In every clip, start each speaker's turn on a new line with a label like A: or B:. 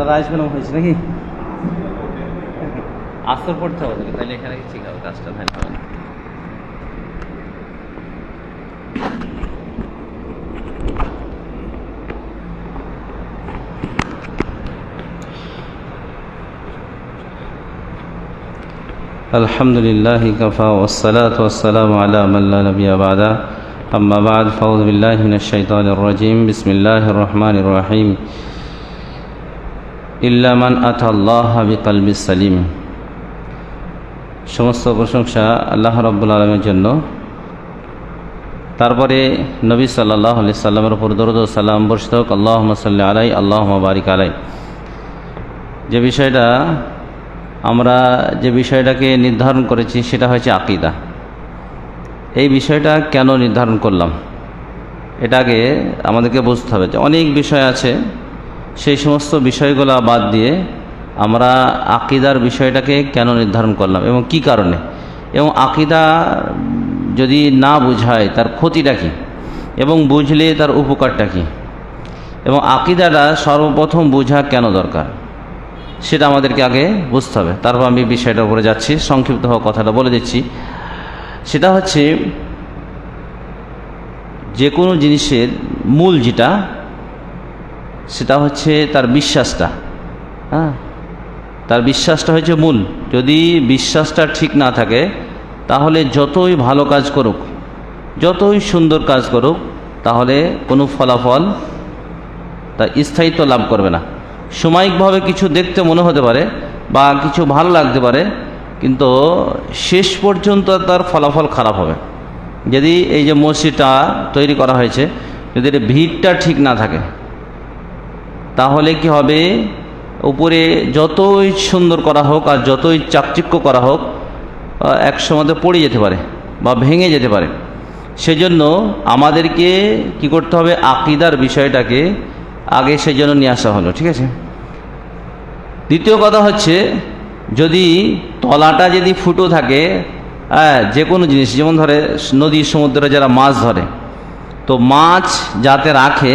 A: আপনারা আসবেন হয়েছে নাকি আসর পড়তে হবে তাহলে এখানে ঠিক হবে, কাজটা ধ্যান হবে না। আলহামদুলিল্লাহ কাফা ওয়াসসালাতু ওয়াসসালামু আলা মান লা নাবিয়্যা বা'দা আম্মা বা'দ ফাউযু বিল্লাহি মিনাশ শাইতানির রাজীম বিসমিল্লাহির রহমানির রহিম ইল্লা মান আতাল্লাহা বিকলবিস সালিম। সমস্ত প্রশংসা আল্লাহ রাব্বুল আলামিনের জন্য। তারপরে নবী সাল্লাল্লাহু আলাইহি সাল্লামের উপর দরুদ ও সালাম বর্ষিত হোক। আল্লাহুম্মা সাল্লি আলাইহি আল্লাহুম্মা বারিক আলাইহি। আমরা যে বিষয়টাকে নির্ধারণ করেছি সেটা হচ্ছে আকীদা। এই বিষয়টা কেন নির্ধারণ করলাম এটাকে আমাদেরকে বুঝতে হবে যে অনেক বিষয় আছে, সেই সমস্ত বিষয়গুলো বাদ দিয়ে আমরা আকীদার বিষয়টাকে কেন নির্ধারণ করলাম এবং কি কারণে, এবং আকীদা যদি না বুঝায় তার ক্ষতিটা কী এবং বুঝলে তার উপকারটা কী, এবং আকীদাটা সর্বপ্রথম বোঝা কেন দরকার সেটা আমাদেরকে আগে বুঝতে হবে। তারপর আমি বিষয়টার উপরে যাচ্ছি, সংক্ষিপ্ত হওয়া কথাটা বলে দিচ্ছি। সেটা হচ্ছে যে কোনো জিনিসের মূল যেটা সেটা হচ্ছে তার বিশ্বাসটা। তার বিশ্বাসটা হচ্ছে মূল। যদি বিশ্বাসটা ঠিক না থাকে তাহলে যতই ভালো কাজ করুক, যতই সুন্দর কাজ করুক, তাহলে কোনো ফলাফল তার স্থায়িত্ব লাভ করবে না। সাময়িকভাবে কিছু দেখতে মনে হতে পারে বা কিছু ভালো লাগতে পারে, কিন্তু শেষ পর্যন্ত তার ফলাফল খারাপ হবে। যদি এই যে মসজিদটা তৈরি করা হয়েছে, যদি এর ভিড়টা ঠিক না থাকে তাহলে কি হবে, উপরে যতই সুন্দর করা হোক আর যতই চাকচিক্য করা হোক এক সময়তে পড়ে যেতে পারে বা ভেঙে যেতে পারে। সেজন্য আমাদেরকে কি করতে হবে, আকীদার বিষয়টাকে আগে সেই জন্য নিয়ে আসা হলো, ঠিক আছে। দ্বিতীয় কথা হচ্ছে, যদি তলাটা যদি ফুটো থাকে, যে কোনো জিনিস, যেমন ধরে নদী সমুদ্রে যারা মাছ ধরে, তো মাছ যাতে রাখে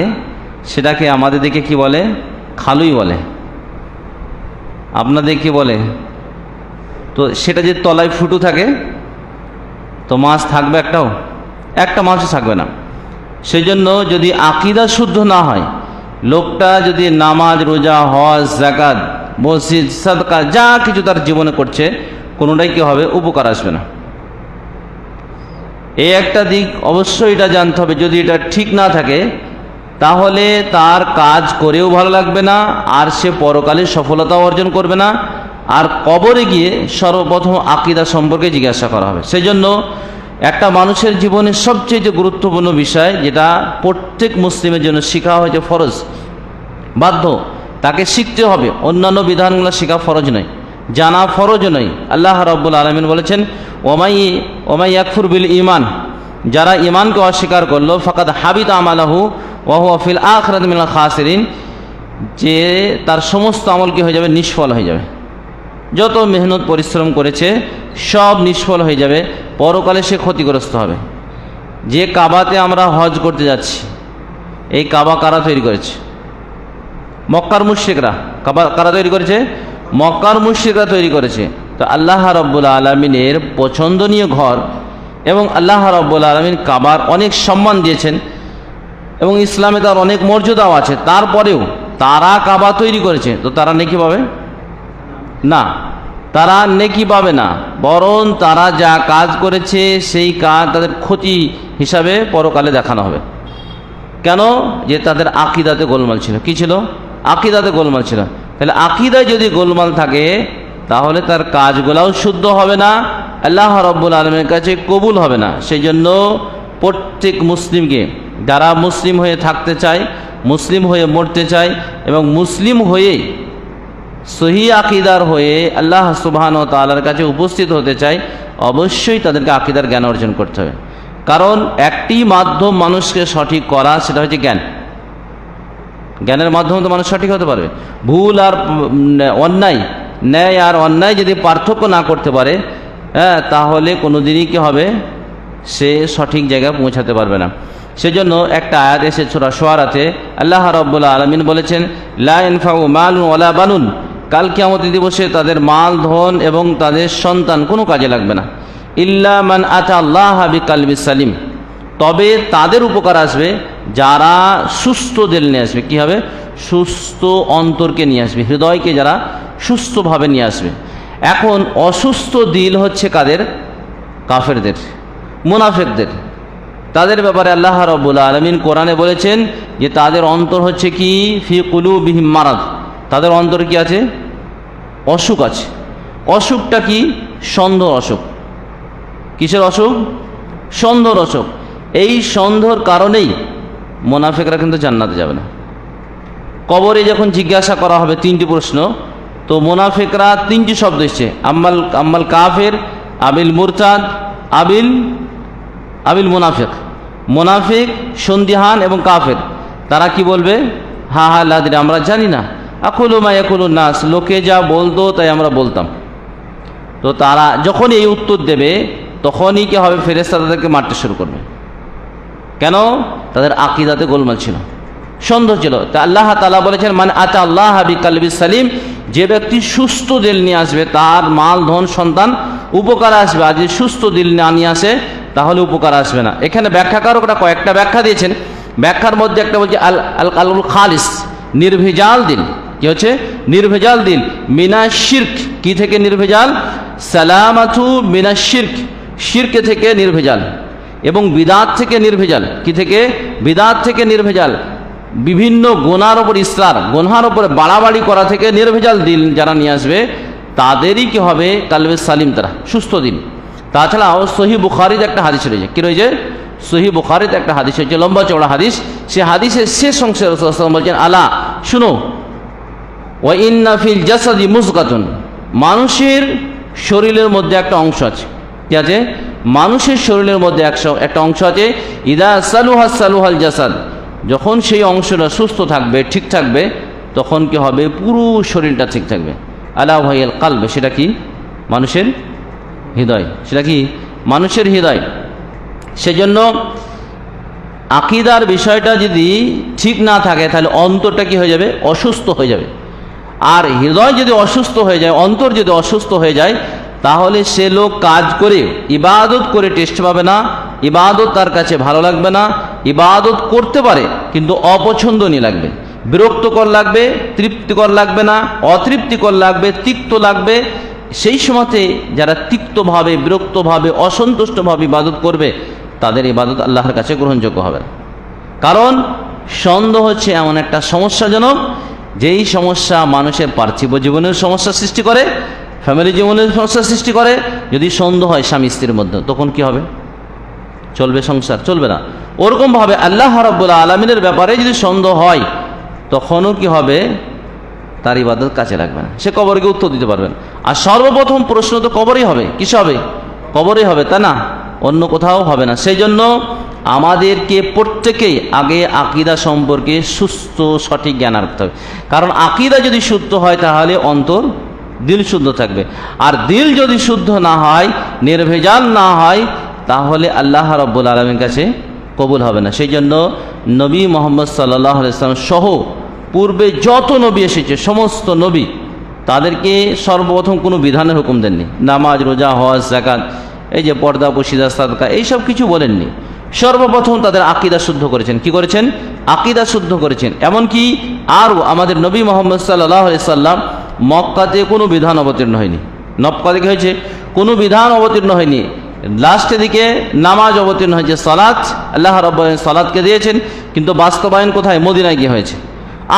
A: সেটাকে আমাদের দিকে কি বলে, খালুই বলে। আপনাদের কি বলে? তো সেটা যে তলায় ফুটো থাকে তো মাছ থাকবে, একটা মাছও থাকবে না। সেই জন্য যদি আকীদা শুদ্ধ না হয়, লোকটা যদি নামাজ, রোজা, হজ, যাকাত, মসজিদ, সাদকা যা কিছু তার জীবনে করছে, কোনোটাই কি হবে, উপকার আসবে না। এই একটা দিক অবশ্যই এটা জানতে হবে। যদি এটা ঠিক না থাকে তাহলে তার কাজ করেও ভালো লাগবে না, আর সে পরকালে সফলতা অর্জন করবে না, আর কবরে গিয়ে সর্বপ্রথম আকীদা সম্পর্কে জিজ্ঞাসা করা হবে। সেই জন্য একটা মানুষের জীবনের সবচেয়ে গুরুত্বপূর্ণ বিষয়, যেটা প্রত্যেক মুসলিমের জন্য শেখা হয়েছে ফরজ, বাধ্য, তাকে শিখতে হবে। অন্যান্য বিধানগুলো শেখা ফরজ নয়, জানা ফরজ নয়। আল্লাহ রাব্বুল আলামিন বলেছেন, ওমাই ইয়াকফুর বিল ঈমান, যারা ঈমানকে অস্বীকার করলো, ফাকাদ হাবিতা আমালুহু ওয়া হুয়া ফিল আখিরাতি মিনাল খাসিরিন, যে তার সমস্ত আমল কি হয়ে যাবে, নিষ্ফল হয়ে যাবে। যত মেহনত পরিশ্রম করেছে সব নিষ্ফল হয়ে যাবে, পরকালে সে ক্ষতিগ্রস্ত হবে। যে কাবাতে আমরা হজ করতে যাচ্ছি, এই কাবা কারা তৈরি করেছে? মক্কার মুশরিকরা। কারা তৈরি করেছে? মক্কার মুশরিকরা তৈরি করেছে। তো আল্লাহ রাব্বুল আলামিনের পছন্দনীয় ঘর, এবং আল্লাহ রাব্বুল আলামিন কাবার অনেক সম্মান দিয়েছেন এবং ইসলামে তার অনেক মর্যাদাও আছে। তারপরেও তারা কাবা তৈরি করেছে, তো তারা নেকি পাবে না, তারা নেকি পাবে না, বরং তারা যা কাজ করেছে সেই কাজ তাদের ক্ষতি হিসাবে পরকালে দেখানো হবে। কেন? যে তাদের আকীদাতে গোলমাল ছিল। কি ছিল? আকীদাতে গোলমাল ছিল। তাহলে আকীদায় যদি গোলমাল থাকে তাহলে তার কাজগুলোও শুদ্ধ হবে না, আল্লাহ রাব্বুল আলামিনের কাছে কবুল হবে না। সেই জন্য প্রত্যেক মুসলিমকে, যারা মুসলিম হয়ে থাকতে চায়, মুসলিম হয়ে মরতে চায় এবং মুসলিম হয়ে সহি আকীদার হয়ে আল্লাহ সুবহানাহু ওয়া তাআলার কাছে উপস্থিত হতে চায়, অবশ্যই তাদেরকে আকীদার জ্ঞান অর্জন করতে হবে। কারণ একটি মাধ্যম মানুষকে সঠিক করা, সেটা হচ্ছে জ্ঞান। জ্ঞানের মাধ্যমে তো মানুষ সঠিক হতে পারবে। ভুল আর অন্যায়, ন্যায় আর অন্যায় যদি পার্থক্য না করতে পারে, তাহলে কোনো দিনই কি হবে, সে সঠিক জায়গায় পৌঁছাতে পারবে না। সেজন্য একটা আয়াত এসে সূরা শুআরাতে আল্লাহ রাব্বুল আলামিন বলেছেন, লা ইয়ানফাউ মালুন ওয়ালা বানুন, কাল কিয়ামত দিবসে তাদের মাল ধন এবং তাদের সন্তান কোনো কাজে লাগবে না, ইল্লা মান আতা আল্লাহ বিকালবিস সালিম, তবে তাদের উপকার আসবে যারা সুস্থ দিল নিয়ে আসবে। কি হবে? সুস্থ অন্তরকে নিয়ে আসবে, হৃদয়কে যারা সুস্থভাবে নিয়ে আসবে। এখন অসুস্থ দিল হচ্ছে কাদের? কাফেরদের, মুনাফিকদের। তাদের ব্যাপারে আল্লাহ রাব্বুল আলামিন কোরআনে বলেছেন যে তাদের অন্তর হচ্ছে কি, ফি কুলুবিহিম মারাদ, তাদের অন্তরে কি আছে? অসুখ আছে। অসুখটা কি? সন্দেহ অসুখ। কিসের অসুখ? সন্দেহর অসুখ। এই সন্দেহর কারণেই মুনাফিকরা কিন্তু জান্নাতে যাবে না। কবরে যখন জিজ্ঞাসা করা হবে তিনটি প্রশ্ন, তো মুনাফিকরা তিনটি শব্দ এসছে, আম্মাল কাফের, আবিল মুরতাদ, আবিল মুনাফিক। মুনাফিক, সন্দিহান এবং কাফের, তারা কি বলবে? হা হা লাদিন, আমরা জানি না। আকুলু মা ইয়াকুলুন নাস, লোকে যা বলতো তাই আমরা বলতাম। তো তারা যখন এই উত্তর দেবে তখনই কি হবে? ফেরেশতা তাদেরকে মারতে শুরু করবে। কেন? তাদের আকীদাতে গোলমাল ছিল, সন্দেহ ছিল। তা আল্লাহ তাআলা বলেছেন, মান আতা আল্লাহ বিকালবিস সালিম, যে ব্যক্তি সুস্থ দিল নিয়ে আসবে তার মাল ধন সন্তান উপকার আসবে। আর যদি সুস্থ দিল না নিয়ে আসে তাহলে উপকার আসবে না। এখানে ব্যাখ্যাকারকরা কয়েকটা ব্যাখ্যা দিয়েছেন। ব্যাখ্যার মধ্যে একটা বলছে আল কালবুল খালিস, নির্ভেজাল দিল। কি হচ্ছে? নির্ভেজাল দিল। মিনা শিরক, কি থেকে নির্ভেজাল? সালামাতু মিনা শিরক, শিরকে থেকে নির্ভেজাল, এবং বিদাত থেকে নির্ভেজাল। কি থেকে? বিদাত থেকে নির্ভেজাল। বিভিন্ন গুনার ওপর ইসরার, গুনহার ওপরে বাড়াবাড়ি করা থেকে নির্ভেজাল দিল যারা নিয়ে আসবে তাদেরই কি হবে? কালবে সালিম, তারা সুস্থ দিল। তাছাড়াও সহিহ বুখারীতে একটা হাদিস রয়েছে। কি রয়েছে? সহিহ বুখারীতে একটা হাদিস রয়েছে, লম্বা চওড়া হাদিস। সে হাদিসের শেষ অংশে রাসূলুল্লাহ সাল্লাল্লাহু আলাইহি ওয়াসাল্লাম বলছেন, আলা শুনো, ওয়া ইন্না ফিল জাসাদি মুযগাতুন, মানুষের শরীরের মধ্যে একটা অংশ আছে। কি আছে? মানুষের শরীরের মধ্যে একটা অংশ আছে, ইদা সালুহা সালুহাল জাসাদ, যখন সেই অংশটা সুস্থ থাকবে, ঠিক থাকবে, তখন কি হবে? পুরো শরীরটা ঠিক থাকবে। আলা ওয়াহিয়াল কালব, সেটা কি? মানুষের হৃদয়। সেটা কি? মানুষের হৃদয়। সেজন্য আকীদার বিষয়টা যদি ঠিক না থাকে তাহলে অন্তরটা কি হয়ে যাবে? অসুস্থ হয়ে যাবে। আর হৃদয় যদি অসুস্থ হয়ে যায়, অন্তর যদি অসুস্থ হয়ে যায়, তাহলে সে লোক কাজ করে, ইবাদত করে টেস্ট পাবে না, ইবাদত তার কাছে ভালো লাগবে না। ইবাদত করতে পারে কিন্তু অপছন্দনীয় লাগবে, বিরক্তকর লাগবে, তৃপ্তিকর লাগবে না, অতৃপ্তিকর লাগবে, তিক্ত লাগবে। সেই সময়তে যারা তিক্তভাবে, বিরক্তভাবে, অসন্তুষ্টভাবে ইবাদত করবে তাদের ইবাদত আল্লাহর কাছে গ্রহণযোগ্য হবে না। কারণ সন্দেহ হচ্ছে এমন একটা সমস্যাজনক, যেই সমস্যা মানুষের পার্থিব জীবনের সমস্যা সৃষ্টি করে, ফ্যামিলি জীবনের সমস্যা সৃষ্টি করে। যদি সন্দেহ হয় স্বামী স্ত্রীর মধ্যে, তখন কি হবে? চলবে সংসার? চলবে না। ওরকমভাবে আল্লাহ রাব্বুল আলামিনের ব্যাপারে যদি সন্দেহ হয়, তখনও কি হবে? তার ইবাদত কাজে লাগবে না, সে কবরকে উত্তর দিতে পারবে না। আর সর্বপ্রথম প্রশ্ন তো কবরই হবে। কিসে হবে? কবরই হবে, তা না, অন্য কোথাও হবে না। সেই জন্য আমাদেরকে প্রত্যেকেই আগে আকীদা সম্পর্কে সুস্থ সঠিক জ্ঞান রাখতে হবে। কারণ আকীদা যদি শুদ্ধ হয় তাহলে অন্তর, দিল শুদ্ধ থাকবে। আর দিল যদি শুদ্ধ না হয়, নির্ভেজাল না হয়, তাহলে আল্লাহ রাব্বুল আলামিনের কাছে কবুল হবে না। সেই জন্য নবী মুহাম্মদ সাল্লাল্লাহু আলাইহি ওয়াসাল্লাম সহ পূর্বে যত নবী এসেছে, সমস্ত নবী তাদেরকে সর্বপ্রথম কোনো বিধানের হুকুম দেননি। নামাজ, রোজা, হজ, যাকাত, এই যে পর্দা, পশিদা, সাদকা, এইসব কিছু বলেননি। সর্বপ্রথম তাদের আকীদা শুদ্ধ করেছেন। কি করেছেন? আকীদা শুদ্ধ করেছেন। এমনকি আরও আমাদের নবী মুহাম্মদ সাল্লাল্লাহু আলাইহি সাল্লাম মক্কাতে কোনো বিধান অবতীর্ণ হয়নি। মক্কাতে কি হয়েছে? কোনো বিধান অবতীর্ণ হয়নি। লাস্টের দিকে নামাজ অবতীর্ণ হয়েছে, সালাত, আল্লাহ রাব্বুল আলামিন সালাতকে দিয়েছেন, কিন্তু বাস্তবায়ন কোথায়? মদিনায় গিয়ে হয়েছে।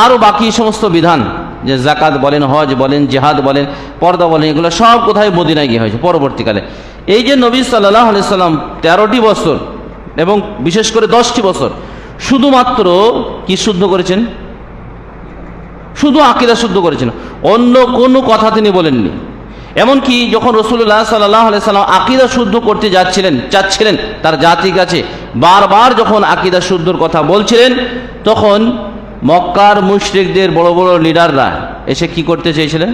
A: আরও বাকি সমস্ত বিধান, যে যাকাত বলেন, হজ বলেন, জিহাদ বলেন, পর্দা বলেন, এগুলো সব কোথায়? মদিনায় গিয়ে হয়েছে পরবর্তীকালে। এই যে নবী সাল্লাল্লাহু আলাইহি সাল্লাম 13টি বছর এবং বিশেষ করে 10টি বছর শুধুমাত্র কি শুদ্ধ করেছেন? শুধু আকীদা শুদ্ধ করেছেন, অন্য কোনো কথা তিনি বলেননি। এমনকি যখন রাসূলুল্লাহ সাল্লাল্লাহু আলাইহি সাল্লাম আকীদা শুদ্ধ করতে চাচ্ছিলেন তার জাতির কাছে, বারবার যখন আকীদা শুদ্ধর কথা বলছিলেন, তখন মক্কার মুশরিকদের বড় বড় লিডাররা এসে কি করতে চেয়েছিলেন?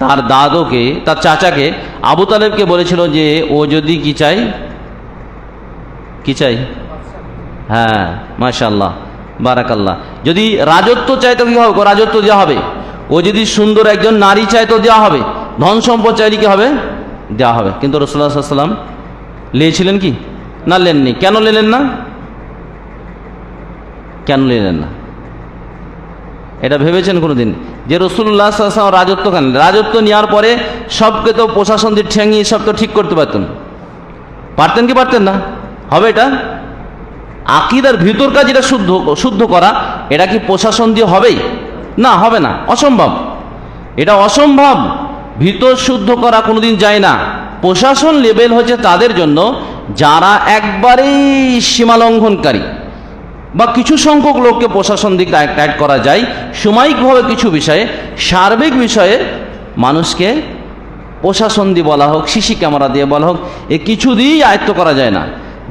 A: তার দাদুকে, তার চাচাকে আবু তালেবকে বলেছিল যে ও যদি কি চাই, হ্যাঁ, মাশাআল্লাহ, বারাকাল্লাহ। যদি রাজত্ব চায় তো কি হবে? রাজত্ব দেওয়া হবে। ও যদি সুন্দর একজন নারী চায় তো দেওয়া হবে। ধন সম্পদ চাইলে কি হবে? দেওয়া হবে। কিন্তু রাসূলুল্লাহ সাল্লাল্লাহু আলাইহি ওয়াসাল্লাম নিয়েছিলেন কি? না, নেননি। কেন নিলেন না? কেন নিলেন না? এটা ভেবেছেন কোনোদিন যে রাসূলুল্লাহ সাল্লাল্লাহু আলাইহি ওয়াসাল্লাম রাজত্ব কেন? রাজত্ব নেওয়ার পরে সবকে তো প্রশাসন দিয়ে ঠেঙিয়ে সব তো ঠিক করতে পারতেন। পারতেন কি পারতেন না? হবে এটা? আকীদার ভিতরকার যেটা শুদ্ধ করা, এটা কি প্রশাসন দিয়ে হবেই? না, হবে না, অসম্ভব। এটা অসম্ভব। ভিতর শুদ্ধ করা কোনোদিন যায় না। প্রশাসন লেভেল হচ্ছে তাদের জন্য যারা একবারেই সীমালঙ্ঘনকারী, বা কিছু সংখ্যক লোককে প্রশাসন দিকে টাইট করা যায় সাময়িকভাবে কিছু বিষয়ে। সার্বিক বিষয়ে মানুষকে প্রশাসন দিয়ে বলা হোক, সিসি ক্যামেরা দিয়ে বলা হোক, এ কিছু দিয়েই আয়ত্ত করা যায় না।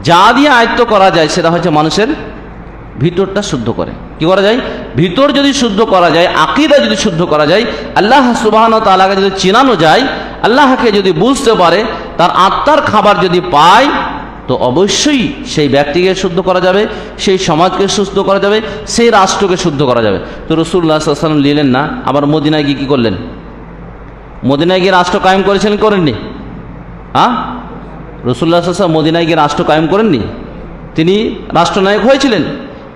A: যা দিয়ে আয়ত্ত করা যায় সেটা হচ্ছে মানুষের ভিতরটা শুদ্ধ করে। কি করা যায়? ভিতর যদি শুদ্ধ করা যায়, আকীদা যদি শুদ্ধ করা যায়, আল্লাহ সুবহানাহু ওয়া তাআলাকে যদি চেনানো যায়, আল্লাহকে যদি বুঝতে পারে, তার আত্মার খাবার যদি পায়, তো অবশ্যই সেই ব্যক্তিকে শুদ্ধ করা যাবে, সেই সমাজকে শুদ্ধ করা যাবে, সেই রাষ্ট্রকে শুদ্ধ করা যাবে। তো রাসূলুল্লাহ সাল্লাল্লাহু আলাইহি ওয়াসাল্লাম নিলেন না, আবার মদিনায় গিয়ে কী করলেন? মদিনায় গিয়ে রাষ্ট্র কায়েম করেছিলেন, করেননি? হ্যাঁ, রাসূলুল্লাহ সাল্লাল্লাহু আলাইহি ওয়াসাল্লাম মদিনায় গিয়ে রাষ্ট্র কায়েম করেননি? তিনি রাষ্ট্রনায়ক হয়েছিলেন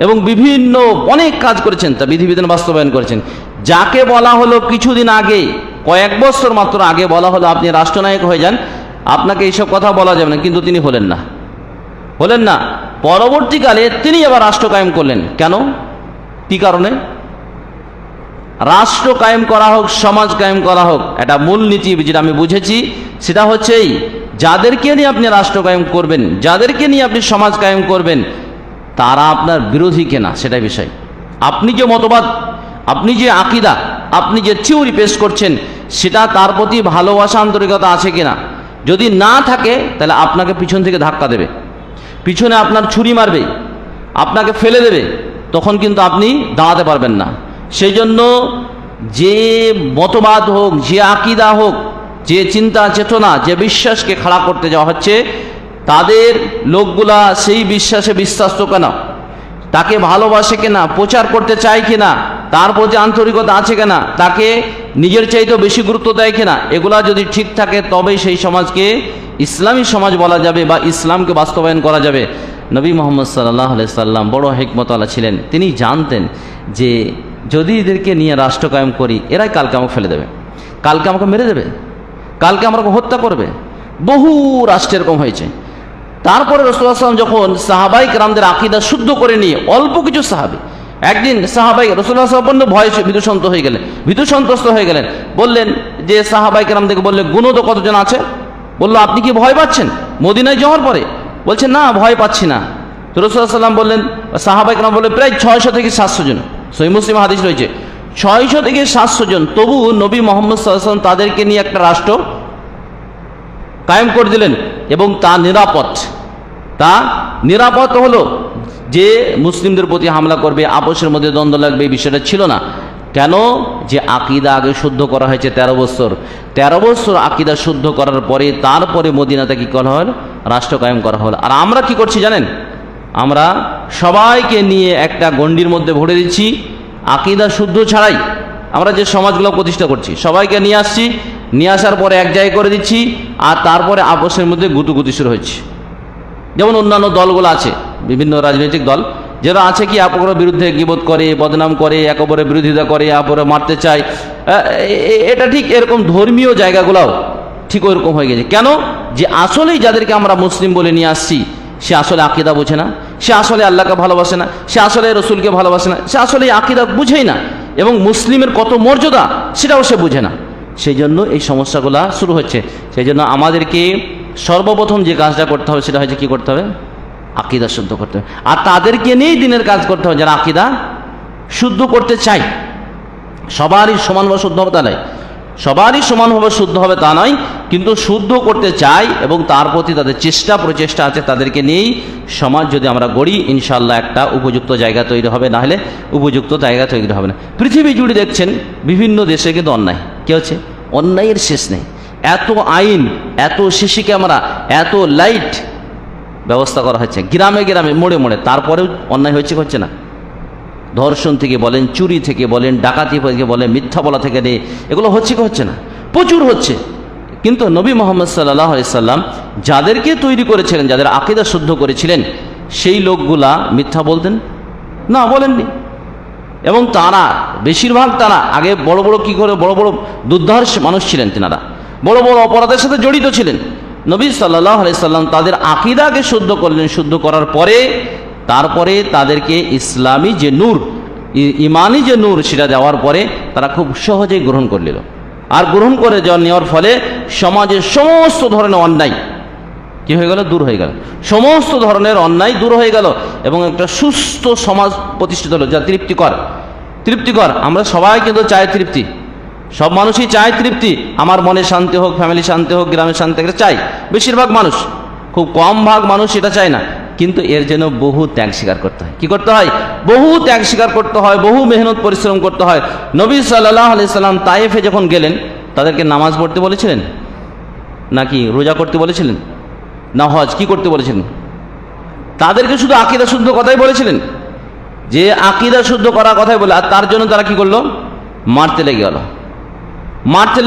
A: এবং বিভিন্ন অনেক কাজ করেছেন, তা বিধিবিধান বাস্তবায়ন করেছেন। যাকে বলা হলো কিছুদিন আগে, কয়েক বছর মাত্র আগে বলা হলো আপনি রাষ্ট্রনায়ক হয়ে যান, আপনাকে এইসব কথা বলা যাবে না, কিন্তু তিনি হলেন না। পরবর্তীকালে তিনি আবার রাষ্ট্র কায়েম করলেন। কেন? কি কারণে? রাষ্ট্র কায়েম করা হোক, সমাজ কায়েম করা হোক, এটা মূলনীতি যেটা আমি বুঝেছি সেটা হচ্ছে এই, যাদেরকে নিয়ে আপনি রাষ্ট্র কায়েম করবেন, যাদেরকে নিয়ে আপনি সমাজ কায়েম করবেন, তারা আপনার বিরোধী কিনা সেটাই বিষয়। আপনি যে মতবাদ, আপনি যে আকীদা, আপনি যে থিওরি পেশ করছেন, সেটা তার প্রতি ভালোবাসা, আন্তরিকতা আছে কিনা। যদি না থাকে তাহলে আপনাকে পিছন থেকে ধাক্কা দেবে, পিছনে আপনার ছুরি মারবে, আপনাকে ফেলে দেবে, তখন কিন্তু আপনি দাঁড়াতে পারবেন না। সেই জন্য যে মতবাদ হোক, যে আকীদা হোক, যে চিন্তা চেতনা, যে বিশ্বাসকে খাড়া করতে যাওয়া হচ্ছে, তাদের লোকগুলা সেই বিশ্বাসে বিশ্বাস্ত কেনা, তাকে ভালোবাসে কিনা, প্রচার করতে চায় কিনা, তার প্রতি আন্তরিকতা আছে কিনা, তাকে নিজের চাইতেও বেশি গুরুত্ব দেয় কিনা, এগুলা যদি ঠিক থাকে তবেই সেই সমাজকে ইসলামী সমাজ বলা যাবে বা ইসলামকে বাস্তবায়ন করা যাবে। নবী মুহাম্মদ সাল্লাল্লাহু আলাইহি সাল্লাম বড় হিকমতওয়ালা ছিলেন। তিনি জানতেন যে যদি এদেরকে নিয়ে রাষ্ট্র কায়েম করি, এরাই কালকে আমাকে ফেলে দেবে, কালকে আমাকে মেরে দেবে, কালকে আমাকে হত্যা করবে। বহু রাষ্ট্র এরকম হয়েছে। তারপরে রাসূলুল্লাহ সাল্লাল্লাহু আলাইহি ওয়াসাল্লাম যখন সাহাবায়ে কেরামদের আকীদা শুদ্ধ করে নিয়ে অল্প কিছু সাহাবী, একদিন সাহাবায়ে রাসূলুল্লাহ সাল্লাল্লাহু আলাইহি ওয়াসাল্লাম ভয়ে ভীতু সন্ত্রস্ত হয়ে গেলেন। বললেন যে সাহাবায়ে কেরামদেরকে বললেন, গুণ তো কতজন আছে? বললো, আপনি কি ভয় পাচ্ছেন মদিনায় যাওয়ার পরে? বলছেন, না, ভয় পাচ্ছি না। তো রাসূলুল্লাহ সাল্লাল্লাহু আলাইহি ওয়াসাল্লাম বললেন, সাহাবায়ে কেরাম বললেন, প্রায় 600 থেকে 700 জন। সহিহ মুসলিম হাদিস রয়েছে 600 থেকে 700 জন। তবু নবী মুহাম্মদ সাল্লাল্লাহু আলাইহি ওয়াসাল্লাম তাদেরকে নিয়ে একটা রাষ্ট্র কায়েম করে দিলেন, এবং তা নিরাপদ হলো যে মুসলিমদের প্রতি হামলা করবে, আপোষের মধ্যে দ্বন্দ্ব লাগবে, এই বিষয়টা ছিল না। কেন? যে আকীদা আগে শুদ্ধ করা হয়েছে 13 বছর আকীদা শুদ্ধ করার পরে তারপরে মদিনাতে কি করা হল? রাষ্ট্র কায়েম করা হল। আর আমরা কি করছি জানেন? আমরা সবাইকে নিয়ে একটা গণ্ডির মধ্যে ভরে দিচ্ছি। আকীদা শুদ্ধ ছাড়াই আমরা যে সমাজগুলো প্রতিষ্ঠা করছি, সবাইকে নিয়ে আসছি, নিয়ে আসার পরে এক জায়গায় করে দিচ্ছি, আর তারপরে আপোষের মধ্যে গুতুগুতি শুরু হচ্ছে। যেমন অন্যান্য দলগুলো আছে, বিভিন্ন রাজনৈতিক দল, যারা আছে কি একে অপরের বিরুদ্ধে গীবত করে, বদনাম করে, একে অপরের বিরোধিতা করে, একে অপরে মারতে চায়। এটা ঠিক এরকম ধর্মীয় জায়গাগুলোও ঠিক ওইরকম হয়ে গেছে। কেন? যে আসলেই যাদেরকে আমরা মুসলিম বলে নিয়ে আসছি, সে আসলে আকীদা বোঝে না, সে আসলে আল্লাহকে ভালোবাসে না, সে আসলে রসুলকে ভালোবাসে না, সে আসলে আকীদা বুঝেই না, এবং মুসলিমের কত মর্যাদা সেটাও সে বুঝে না। সেই জন্য এই সমস্যাগুলো শুরু হচ্ছে। সেই জন্য আমাদেরকে সর্বপ্রথম যে কাজটা করতে হবে সেটা হচ্ছে কি করতে হবে? আকীদা শুদ্ধ করতে হবে। আর তাদেরকে নিয়েই দিনের কাজ করতে হবে যারা আকীদা শুদ্ধ করতে চায়। সবারই সমানভাবে শুদ্ধ হবে তা নয়, সবারই সমানভাবে শুদ্ধ হবে তা নয়, কিন্তু শুদ্ধ করতে চাই এবং তার প্রতি তাদের প্রচেষ্টা আছে। তাদেরকে নিয়েই সমাজ যদি আমরা গড়ি, ইনশাআল্লাহ একটা উপযুক্ত জায়গা তৈরি হবে, না হলে উপযুক্ত জায়গা তৈরি হবে না। পৃথিবী জুড়ে দেখছেন বিভিন্ন দেশে কিন্তু অন্যায় কি হচ্ছে, অন্যায়ের শেষ নেই। এত আইন, এত সিসি ক্যামেরা, এত লাইট, ব্যবস্থা করা হচ্ছে, গ্রামে গ্রামে মোড়ে মোড়ে। তারপরেও অন্যায় হচ্ছে না? ধর্ষণ থেকে বলেন, চুরি থেকে বলেন, ডাকাতি থেকে বলেন, মিথ্যা বলা থেকে নেই, এগুলো হচ্ছে না? প্রচুর হচ্ছে। কিন্তু নবী মুহাম্মদ সাল্লাল্লাহু আলাইহি সাল্লাম যাদেরকে তৈরি করেছিলেন, যাদের আকীদা শুদ্ধ করেছিলেন, সেই লোকগুলা মিথ্যা বলতেন না? বলেননি। এবং তারা বেশিরভাগ তারা আগে বড় বড় কি করে বড় বড় দুর্ধর্ষ মানুষ ছিলেন, তেনারা বড় বড় অপরাধের সাথে জড়িত ছিলেন। নবী সাল্লাল্লাহু আলাইহি সাল্লাম তাদের আকীদাকে শুদ্ধ করলেন, শুদ্ধ করার পরে তারপরে তাদেরকে ইসলামী যে নূর, ইমানি যে নূর, সেটা দেওয়ার পরে তারা খুব সহজেই গ্রহণ করে নিল। আর গ্রহণ করে নেওয়ার ফলে সমাজের সমস্ত ধরনের অন্যায় কি হয়ে গেল? দূর হয়ে গেল। সমস্ত ধরনের অন্যায় দূর হয়ে গেল এবং একটা সুস্থ সমাজ প্রতিষ্ঠিত হলো, যা তৃপ্তিকর। আমরা সবাই কিন্তু চাই তৃপ্তি, সব মানুষই চায় তৃপ্তি। আমার মনে শান্তি হোক, ফ্যামিলি শান্তি হোক, গ্রামের শান্তি হোক, চাই বেশিরভাগ মানুষ। খুব কম ভাগ মানুষ এটা চায় না। কিন্তু এর জন্য বহু ত্যাগ স্বীকার করতে হয়। কি করতে হয়? বহু ত্যাগ স্বীকার করতে হয়, বহু মেহনত পরিশ্রম করতে হয়। নবী সাল্লাল্লাহু আলাইহি সাল্লাম তায়েফে যখন গেলেন, তাদেরকে নামাজ পড়তে বলেছিলেন নাকি রোজা করতে বলেছিলেন না হজ কি করতে বলেছিলেন? তাদেরকে শুধু আকীদা শুদ্ধ কথাই বলেছিলেন, যে আকীদা শুদ্ধ করার কথাই বলে। আর তার জন্য তারা কি করলো? মারতে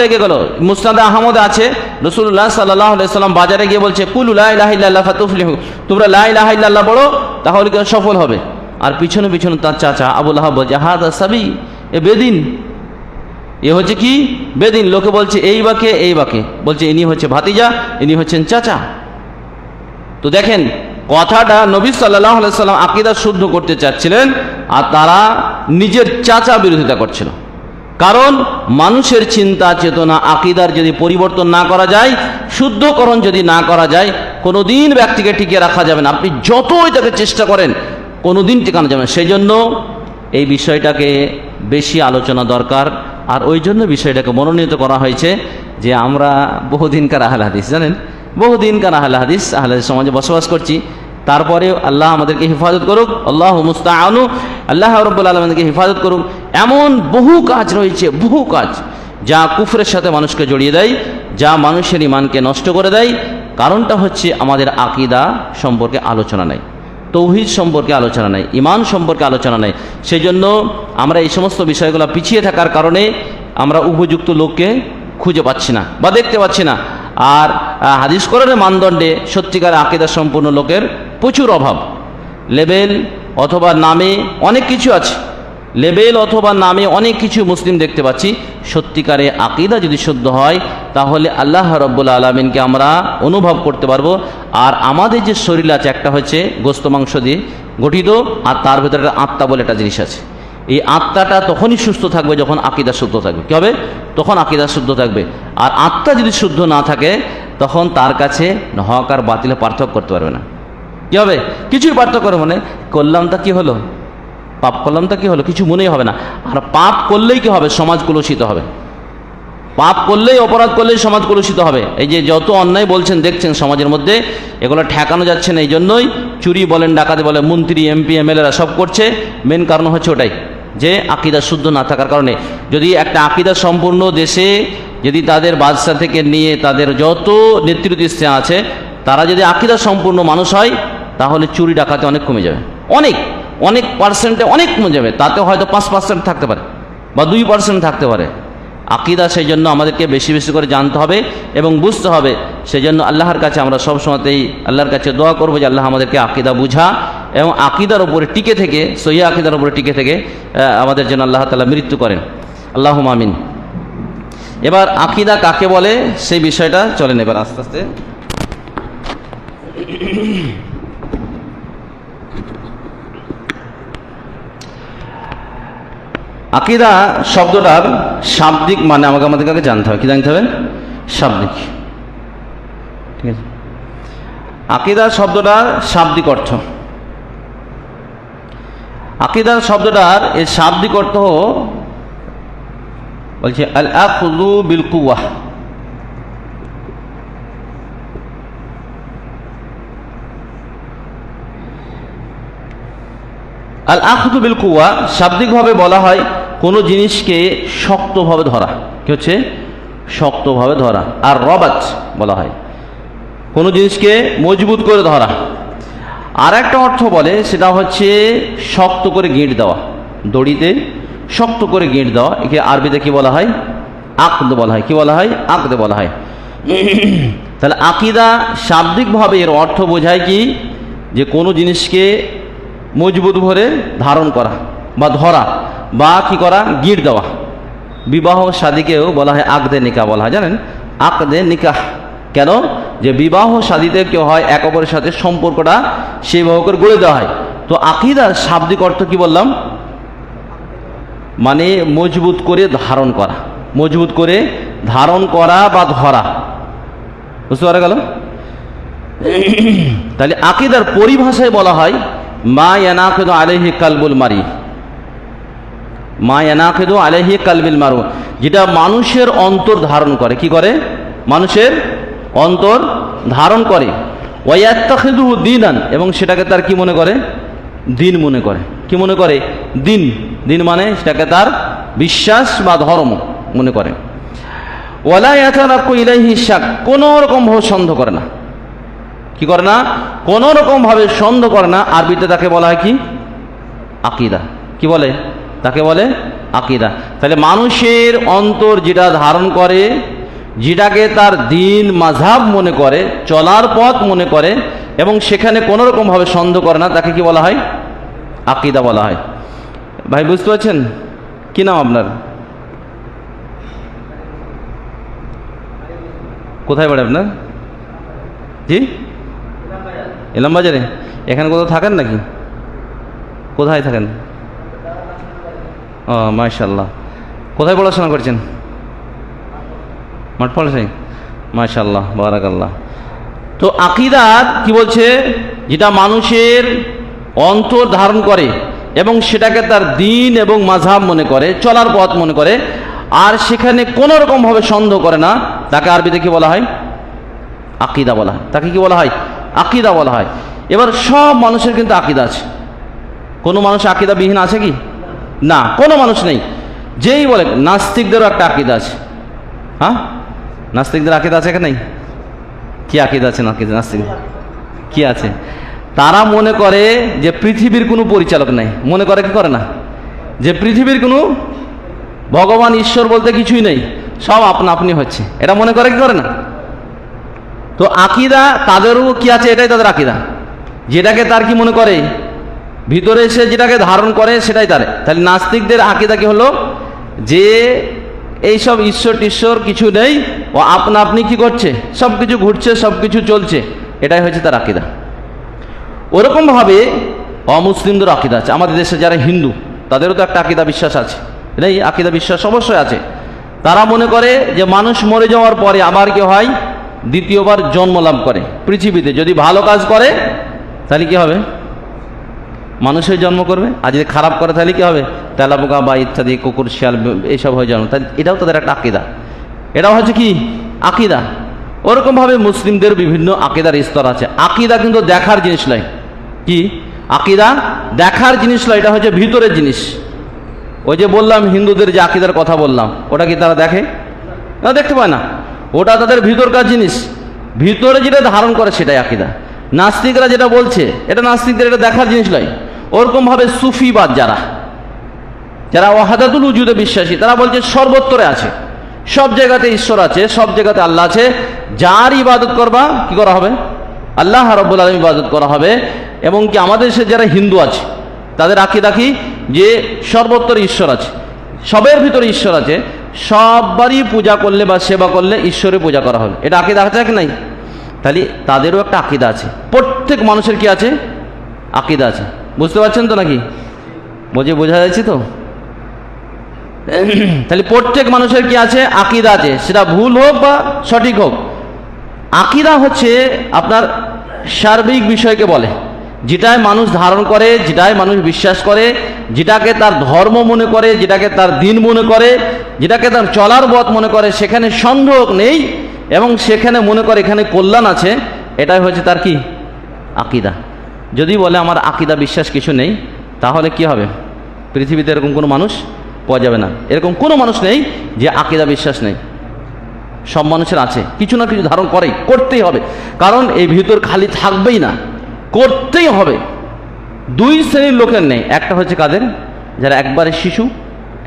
A: লেগে গেল। মুসনাদে আহমদে আছে, রাসূলুল্লাহ সাল্লাল্লাহু আলাইহি সাল্লাম বাজারে গিয়ে বলছে, কুলু লা ইলাহা ইল্লাল্লাহ ফাতুফলিহু, তোমরা লা ইলাহা ইল্লাল্লাহ বলো, তাহলে কি সফল হবে। আর পিছনে পিছনে তার চাচা আবু লাহাব বলছে, হাদা সাবি, এ বেদিন, এ হচ্ছে কি? বেদিন। লোকে বলছে এই বাকে, বলছে ইনি হচ্ছে ভাতিজা, ইনি হচ্ছেন চাচা। তো দেখেন কথাটা, নবী সাল্লাল্লাহু আলাইহি সাল্লাম আকীদা শুদ্ধ করতে চাচ্ছিলেন, আর তারা নিজের চাচা বিরোধিতা করছিল। কারণ মানুষের চিন্তা চেতনা, আকীদার যদি পরিবর্তন না করা যায়, শুদ্ধকরণ যদি না করা যায়, কোনোদিন ব্যক্তিকে টিকিয়ে রাখা যাবে না। আপনি যতই তাকে চেষ্টা করেন, কোনোদিন টিকানো যাবে না। সেই জন্য এই বিষয়টাকে বেশি আলোচনা দরকার। আর ওই জন্য বিষয়টাকে মনোনীত করা হয়েছে যে আমরা বহুদিনকার আহলে হাদিস, জানেন, বহুদিনকার আহলে হাদিস সমাজে বসবাস করছি। তারপরে আল্লাহ আমাদেরকে হেফাজত করুক, আল্লাহু মুস্তাআনু, আল্লাহ রাব্বুল আলামিন আমাদেরকে হেফাজত করুক। এমন বহু কাজ রয়েছে, বহু কাজ যা কুফরের সাথে মানুষকে জড়িয়ে দেয়, যা মানুষের ঈমানকে নষ্ট করে দেয়। কারণটা হচ্ছে আমাদের আকীদা সম্পর্কে আলোচনা নাই, তৌহিদ সম্পর্কে আলোচনা নাই, ঈমান সম্পর্কে আলোচনা নাই। সেই জন্য আমরা এই সমস্ত বিষয়গুলো পিছিয়ে থাকার কারণে আমরা উপযুক্ত লোককে খুঁজে পাচ্ছি না বা দেখতে পাচ্ছি না। আর হাদিস কোরআনের মানদণ্ডে সত্যিকার আকীদা সম্পূর্ণ লোকের প্রচুর অভাব। লেবেল অথবা নামে অনেক কিছু আছে, লেবেল অথবা নামে অনেক কিছু মুসলিম দেখতে পাচ্ছি। সত্যিকারে আকীদা যদি শুদ্ধ হয়, তাহলে আল্লাহ রাব্বুল আলামিনকে আমরা অনুভব করতে পারবো। আর আমাদের যে শরীর আছে, একটা হচ্ছে গোস্ত মাংস দিয়ে গঠিত, আর তার ভেতরে একটা আত্মা বলে একটা জিনিস আছে। এই আত্মাটা তখনই সুস্থ থাকবে যখন আকীদা শুদ্ধ থাকবে। কী হবে? তখন আকীদা শুদ্ধ থাকবে। আর আত্মা যদি শুদ্ধ না থাকে, তখন তার কাছে হক আর বাতিলে পার্থক্য করতে পারবে না। কী হবে? কিছুই পার্থক্য করবে না। করলাম তা কি হলো, পাপ করলাম তা কি হলো, কিছু মনেই হবে না। আর পাপ করলেই কি হবে? সমাজ কলুষিত হবে। পাপ করলেই, অপরাধ করলেই সমাজ কলুষিত হবে। এই যে যত অন্যায় বলছেন, দেখছেন সমাজের মধ্যে, এগুলো ঠেকানো যাচ্ছে না। এই জন্যই চুরি বলেন, ডাকাতি বলেন, মন্ত্রী এমপি এমএলএরা সব করছে। মেন কারণ হচ্ছে ওটাই, যে আকীদা শুদ্ধ না থাকার কারণে। যদি একটা আকীদা সম্পূর্ণ দেশে, যদি তাদের বাদশা থেকে নিয়ে তাদের যত নেতৃত্ব আছে, তারা যদি আকীদা সম্পূর্ণ মানুষ হয়, তাহলে চুরি ডাকাতি অনেক কমে যাবে। অনেক পার্সেন্টে অনেক কমে যাবে। তাতে হয়তো 5% থাকতে পারে বা 2% থাকতে পারে। আকীদা সেই জন্য আমাদেরকে বেশি বেশি করে জানতে হবে এবং বুঝতে হবে। সেই জন্য আল্লাহর কাছে আমরা সবসময়তেই আল্লাহর কাছে দোয়া করবো যে আল্লাহ আমাদেরকে আকীদা বুঝা এবং আকীদার উপরে টিকে থেকে, সহিহ আকীদার উপরে টিকে থেকে আমাদের জন্য আল্লাহ তাআলা মৃত্যু করেন। আল্লাহুম্মা আমিন। এবার আকীদা কাকে বলে সেই বিষয়টা চলেন এবার আস্তে আস্তে। আকীদা শব্দটার শাব্দিক মানে আমাদেরকে আগে জানতে হবে। কি জানতে হবে? শাব্দিক। ঠিক আছে, আকীদা শব্দটার শাব্দিক অর্থ। আকীদা শব্দটার এর শাব্দিক অর্থ বলছে আল আখযু বিল কুওয়াহ। আল আখযু বিল কুওয়া শাব্দিকভাবে বলা হয় কোনো জিনিসকে শক্তভাবে ধরা। কি হচ্ছে? শক্তভাবে ধরা। আর রবাত বলা হয় কোনো জিনিসকে মজবুত করে ধরা। আর একটা অর্থ বলে, সেটা হচ্ছে শক্ত করে গিঁট দেওয়া, দড়িতে শক্ত করে গিঁট দেওয়া। একে আরবিতে কি বলা হয়? আকদ বলা হয়। কি বলা হয়? আকদ বলা হয়। তাহলে আকীদা শাব্দিকভাবে এর অর্থ বোঝায় কি, যে কোনো জিনিসকে মজবুত ভরে ধারণ করা বা ধরা বা কি করা, গিঁট দেওয়া। বিবাহ শাদীকেও বলা হয় আকদে নিকাহ বলা হয়, জানেন? আকদে নিকাহ কেন? যে বিবাহ শাদীতে কেউ হয় এক অপরের সাথে সম্পর্কটা সেইভাবে করে গড়ে দেওয়া হয়। তো আকীদার শাব্দিক অর্থ কি বললাম? মানে মজবুত করে ধারণ করা, মজবুত করে ধারণ করা বা ধরা। বুঝতে পারা গেল? তাহলে আকীদার পরিভাষায় বলা হয় মা ইয়ানাকিদু আলাইহি কালবুল মারি, মা ইয়ানাকিদু আলাইহি কালবিল মারু, যেটা মানুষের অন্তর ধারণ করে। কি করে? মানুষের অন্তর ধারণ করে। ওয়ায়াত্তাখিযুহু দীনান, এবং সেটাকে তার কি মনে করে? দিন মনে করে। কি মনে করে? দিন। দিন মানে সেটাকে তার বিশ্বাস বা ধর্ম মনে করে। ওয়ালা ইয়াতারাক্কু ইলাইহি শাক, কোনো রকম ভাবে সন্দেহ করে না। কি করে না? কোনো রকম ভাবে সন্দেহ করে না। আরবিতে তাকে বলা হয় কি? আকীদা। কি বলে? তাকে বলে আকীদা। তাহলে মানুষের অন্তর যেটা ধারণ করে, যেটাকে তার দিন মাযহাব মনে করে, চলার পথ মনে করে, এবং সেখানে কোনো রকম ভাবে সন্দেহ করে না, তাকে কি বলা হয়? আকীদা বলা হয়। ভাই বুঝতে পারছেন? কি নাম আপনার? কোথায় বাড়ি আপনার? জি, ইলামবাজারে। এখানে কোথাও থাকেন নাকি? কোথায় থাকেন? ও মাশাআল্লাহ। কোথায় পড়াশোনা করছেন? মাঠফলসাই। মাশাআল্লাহ, বারাকাল্লাহ। তো আকীদা কি বলছে? যেটা মানুষের অন্তর ধারণ করে এবং সেটাকে তার দিন এবং মাযহাব মনে করে, চলার পথ মনে করে, আর সেখানে কোনো রকমভাবে সন্দেহ করে না, তাকে আরবিতে কি বলা হয়? আকীদা বলা হয়। তাকে কি বলা হয়? আকীদা বলা হয়। এবার সব মানুষের কিন্তু আকীদা আছে। কোনো মানুষ আকীদাবিহীন আছে কি? না, কোনো মানুষ নেই। যেই বলে, নাস্তিকদেরও একটা আকীদা আছে। হ্যাঁ, নাস্তিকদের আকীদা আছে এখানে? কি আকীদা আছে নাস্তিক? কি আছে? তারা মনে করে যে পৃথিবীর কোনো পরিচালক নাই। মনে করে, কি করে না, যে পৃথিবীর কোনো ভগবান ঈশ্বর বলতে কিছুই নেই, সব আপনা আপনি হচ্ছে। এটা মনে করে, কি করে না? তো আকীদা তাদেরও কি আছে? এটাই তাদের আকীদা। যেটাকে তার কি মনে করে, ভিতরে এসে যেটাকে ধারণ করে সেটাই তার। তাহলে নাস্তিকদের আকীদা কি হলো? যে এইসব ঈশ্বর টিশ্বর কিছু নেই, ও আপনা আপনি কি করছে, সব কিছু ঘুরছে, সব কিছু চলছে, এটাই হচ্ছে তার আকীদা। ওরকমভাবে অমুসলিমদের আকীদা আছে। আমাদের দেশে যারা হিন্দু, তাদেরও তো একটা আকীদা বিশ্বাস আছে। এটাই আকীদা বিশ্বাস অবশ্যই আছে। তারা মনে করে যে মানুষ মরে যাওয়ার পরে আবার কি হয়? দ্বিতীয়বার জন্ম লাভ করে পৃথিবীতে। যদি ভালো কাজ করে তাহলে কি হবে? মানুষের জন্ম করবে। আর যদি খারাপ করে তাহলে কি হবে? তেলাপোকা বা ইত্যাদি, কুকুর শিয়াল এইসব হয়ে জন্ম। তাহলে এটাও তাদের একটা আকীদা। এটাও হচ্ছে কি? আকীদা। ওরকমভাবে মুসলিমদের বিভিন্ন আকীদার স্তর আছে। আকীদা কিন্তু দেখার জিনিস নয়। কি? আকীদা দেখার জিনিস নয়, এটা হচ্ছে ভিতরের জিনিস। ওই যে বললাম হিন্দুদের যে আকীদার কথা বললাম, ওটা কি তারা দেখে? না, দেখতে পায় না। ওটা তাদের ভিতরকার জিনিস। ভিতরে যেটা ধারণ করে সেটাই আকীদা। নাস্তিকরা যেটা বলছে, এটা নাস্তিকদের এটা দেখার জিনিস নয়। ওরকমভাবে সুফিবাদ যারা ওয়াহদাতুল উজুদে বিশ্বাসী, তারা বলছে সর্বত্রে আছে, সব জায়গাতে ঈশ্বর আছে, সব জায়গাতে আল্লাহ আছে। যার ইবাদত করবা কি করা হবে? আল্লাহ রাব্বুল আলামিন ইবাদত করা হবে। এবং কি আমাদের দেশে যারা হিন্দু আছে, তাদের আকীদা কি? যে সর্বত্র ঈশ্বর আছে, সবের ভিতরে ঈশ্বর আছে, সববারই পূজা করলে বা সেবা করলে ঈশ্বরের পূজা করা হবে। এটা আকীদা আছে কি নাই? তাহলে তাদেরও একটা আকীদা আছে। প্রত্যেক মানুষের কি আছে? আকীদা আছে। বুঝতে পারছেন তো নাকি? বোঝা যাচ্ছে তো? তাহলে প্রত্যেক মানুষের কি আছে? আকীদা আছে। সেটা ভুল হোক বা সঠিক হোক, আকীদা হচ্ছে আপনার সার্বিক বিষয়কে বলে, যেটাই মানুষ ধারণ করে, যেটাই মানুষ বিশ্বাস করে, যেটাকে তার ধর্ম মনে করে, যেটাকে তার দিন মনে করে, যেটাকে তার চলার পথ মনে করে, সেখানে সন্দেহ নেই এবং সেখানে মনে করে এখানে কল্যাণ আছে, এটাই হচ্ছে তার কি? আকীদা। যদি বলে আমার আকীদা বিশ্বাস কিছু নেই, তাহলে কি হবে? পৃথিবীতে এরকম কোনো মানুষ পাওয়া যাবে না। এরকম কোনো মানুষ নেই যে আকীদা বিশ্বাস নেই। সব মানুষের আছে, কিছু না কিছু ধারণ করতেই হবে। কারণ এই ভিতর খালি থাকবেই না, করতেই হবে। দুই শ্রেণীর লোকের নেই, একটা হচ্ছে কাদের, যারা একবারে শিশু,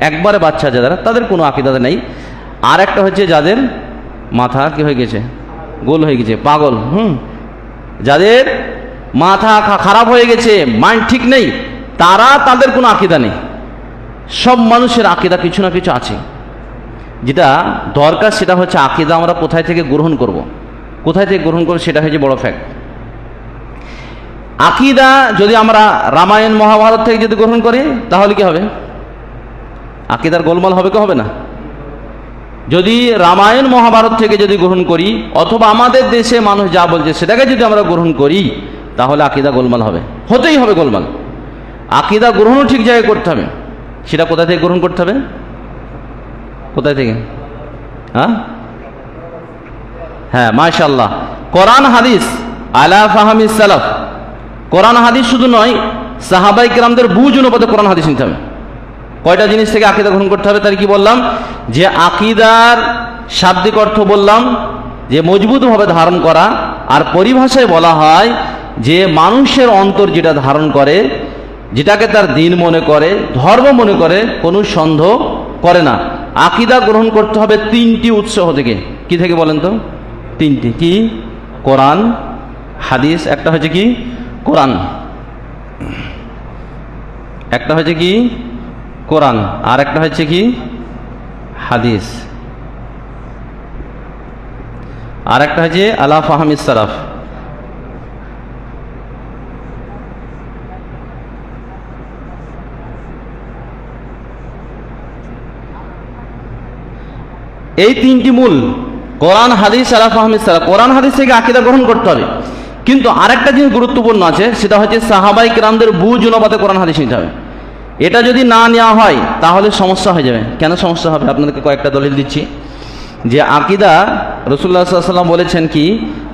A: একবারে বাচ্চা যারা, তাদের কোনো আকীদাতে নেই। আর একটা হচ্ছে যাদের মাথা কি হয়ে গেছে, গোল হয়ে গেছে, পাগল, যাদের মাথা খারাপ হয়ে গেছে, মাইন্ড ঠিক নেই, তাদের কোনো আকীদা নেই। সব মানুষের আকীদা কিছু না কিছু আছে। যেটা দরকার সেটা হচ্ছে আকীদা আমরা কোথায় থেকে গ্রহণ করব, কোথায় থেকে গ্রহণ করব সেটা হচ্ছে বড় ফ্যাক্ট। আকীদা যদি আমরা রামায়ণ মহাভারত থেকে যদি গ্রহণ করি তাহলে কি হবে? আকীদার গোলমাল হবে কি হবে না? যদি রামায়ণ মহাভারত থেকে যদি গ্রহণ করি অথবা আমাদের দেশে মানুষ যা বলছে সেটাকে যদি আমরা গ্রহণ করি তাহলে আকীদা গোলমাল হবে, হতেই হবে গোলমাল। আকীদা গ্রহণও ঠিক জায়গায় করতে হবে। সেটা কোথা থেকে গ্রহণ করতে হবে? কোথায় থেকে? হ্যাঁ, মাশাআল্লাহ, কোরআন হাদিস আলা ফাহমি সালাফ। কোরআন হাদিস শুধু নয়, সাহাবায়ে কেরামদের বুঝ অনুপাতে কোরআন হাদিস নিতে হবে। কয়টা জিনিস থেকে আকীদা গ্রহণ করতে হবে? তার কি বললাম? যে আকীদার শাব্দিক অর্থ বললাম যে মজবুতভাবে ধারণ করা, আর পরিভাষায় বলা হয় যে মানুষের অন্তর যেটা ধারণ করে, যেটাকে তার দিন মনে করে, ধর্ম মনে করে, কোনো সন্দেহ করে না। আকীদা গ্রহণ করতে হবে তিনটি উৎস থেকে। কি থেকে বলেন তো? তিনটি। কি? কোরআন, হাদিস, একটা হচ্ছে কি কোরআন, একটা হচ্ছে কি কোরআন, আর একটা হচ্ছে কি হাদিস, আর একটা হচ্ছে আলা ফাহমিস সালাফ। এই তিনটি মূল, কোরআন, হাদিস, আলা ফাহমিস সালাফ। কোরআন হাদিস থেকে আকীদা গ্রহণ করতে হবে। কিন্তু আরেকটা জিনিস গুরুত্বপূর্ণ আছে, সেটা হচ্ছে সাহাবায়ে কেরামদের বুঝ অনুপাতে কোরআন হাদিস নিতে হবে। এটা যদি না নেওয়া হয় তাহলে সমস্যা হয়ে যাবে। কেন সমস্যা হবে? আপনাদেরকে কয়েকটা দলিল দিচ্ছি। যে আকীদা রাসূলুল্লাহ সাল্লাল্লাহু আলাইহি ওয়াসাল্লাম বলেছেন কি,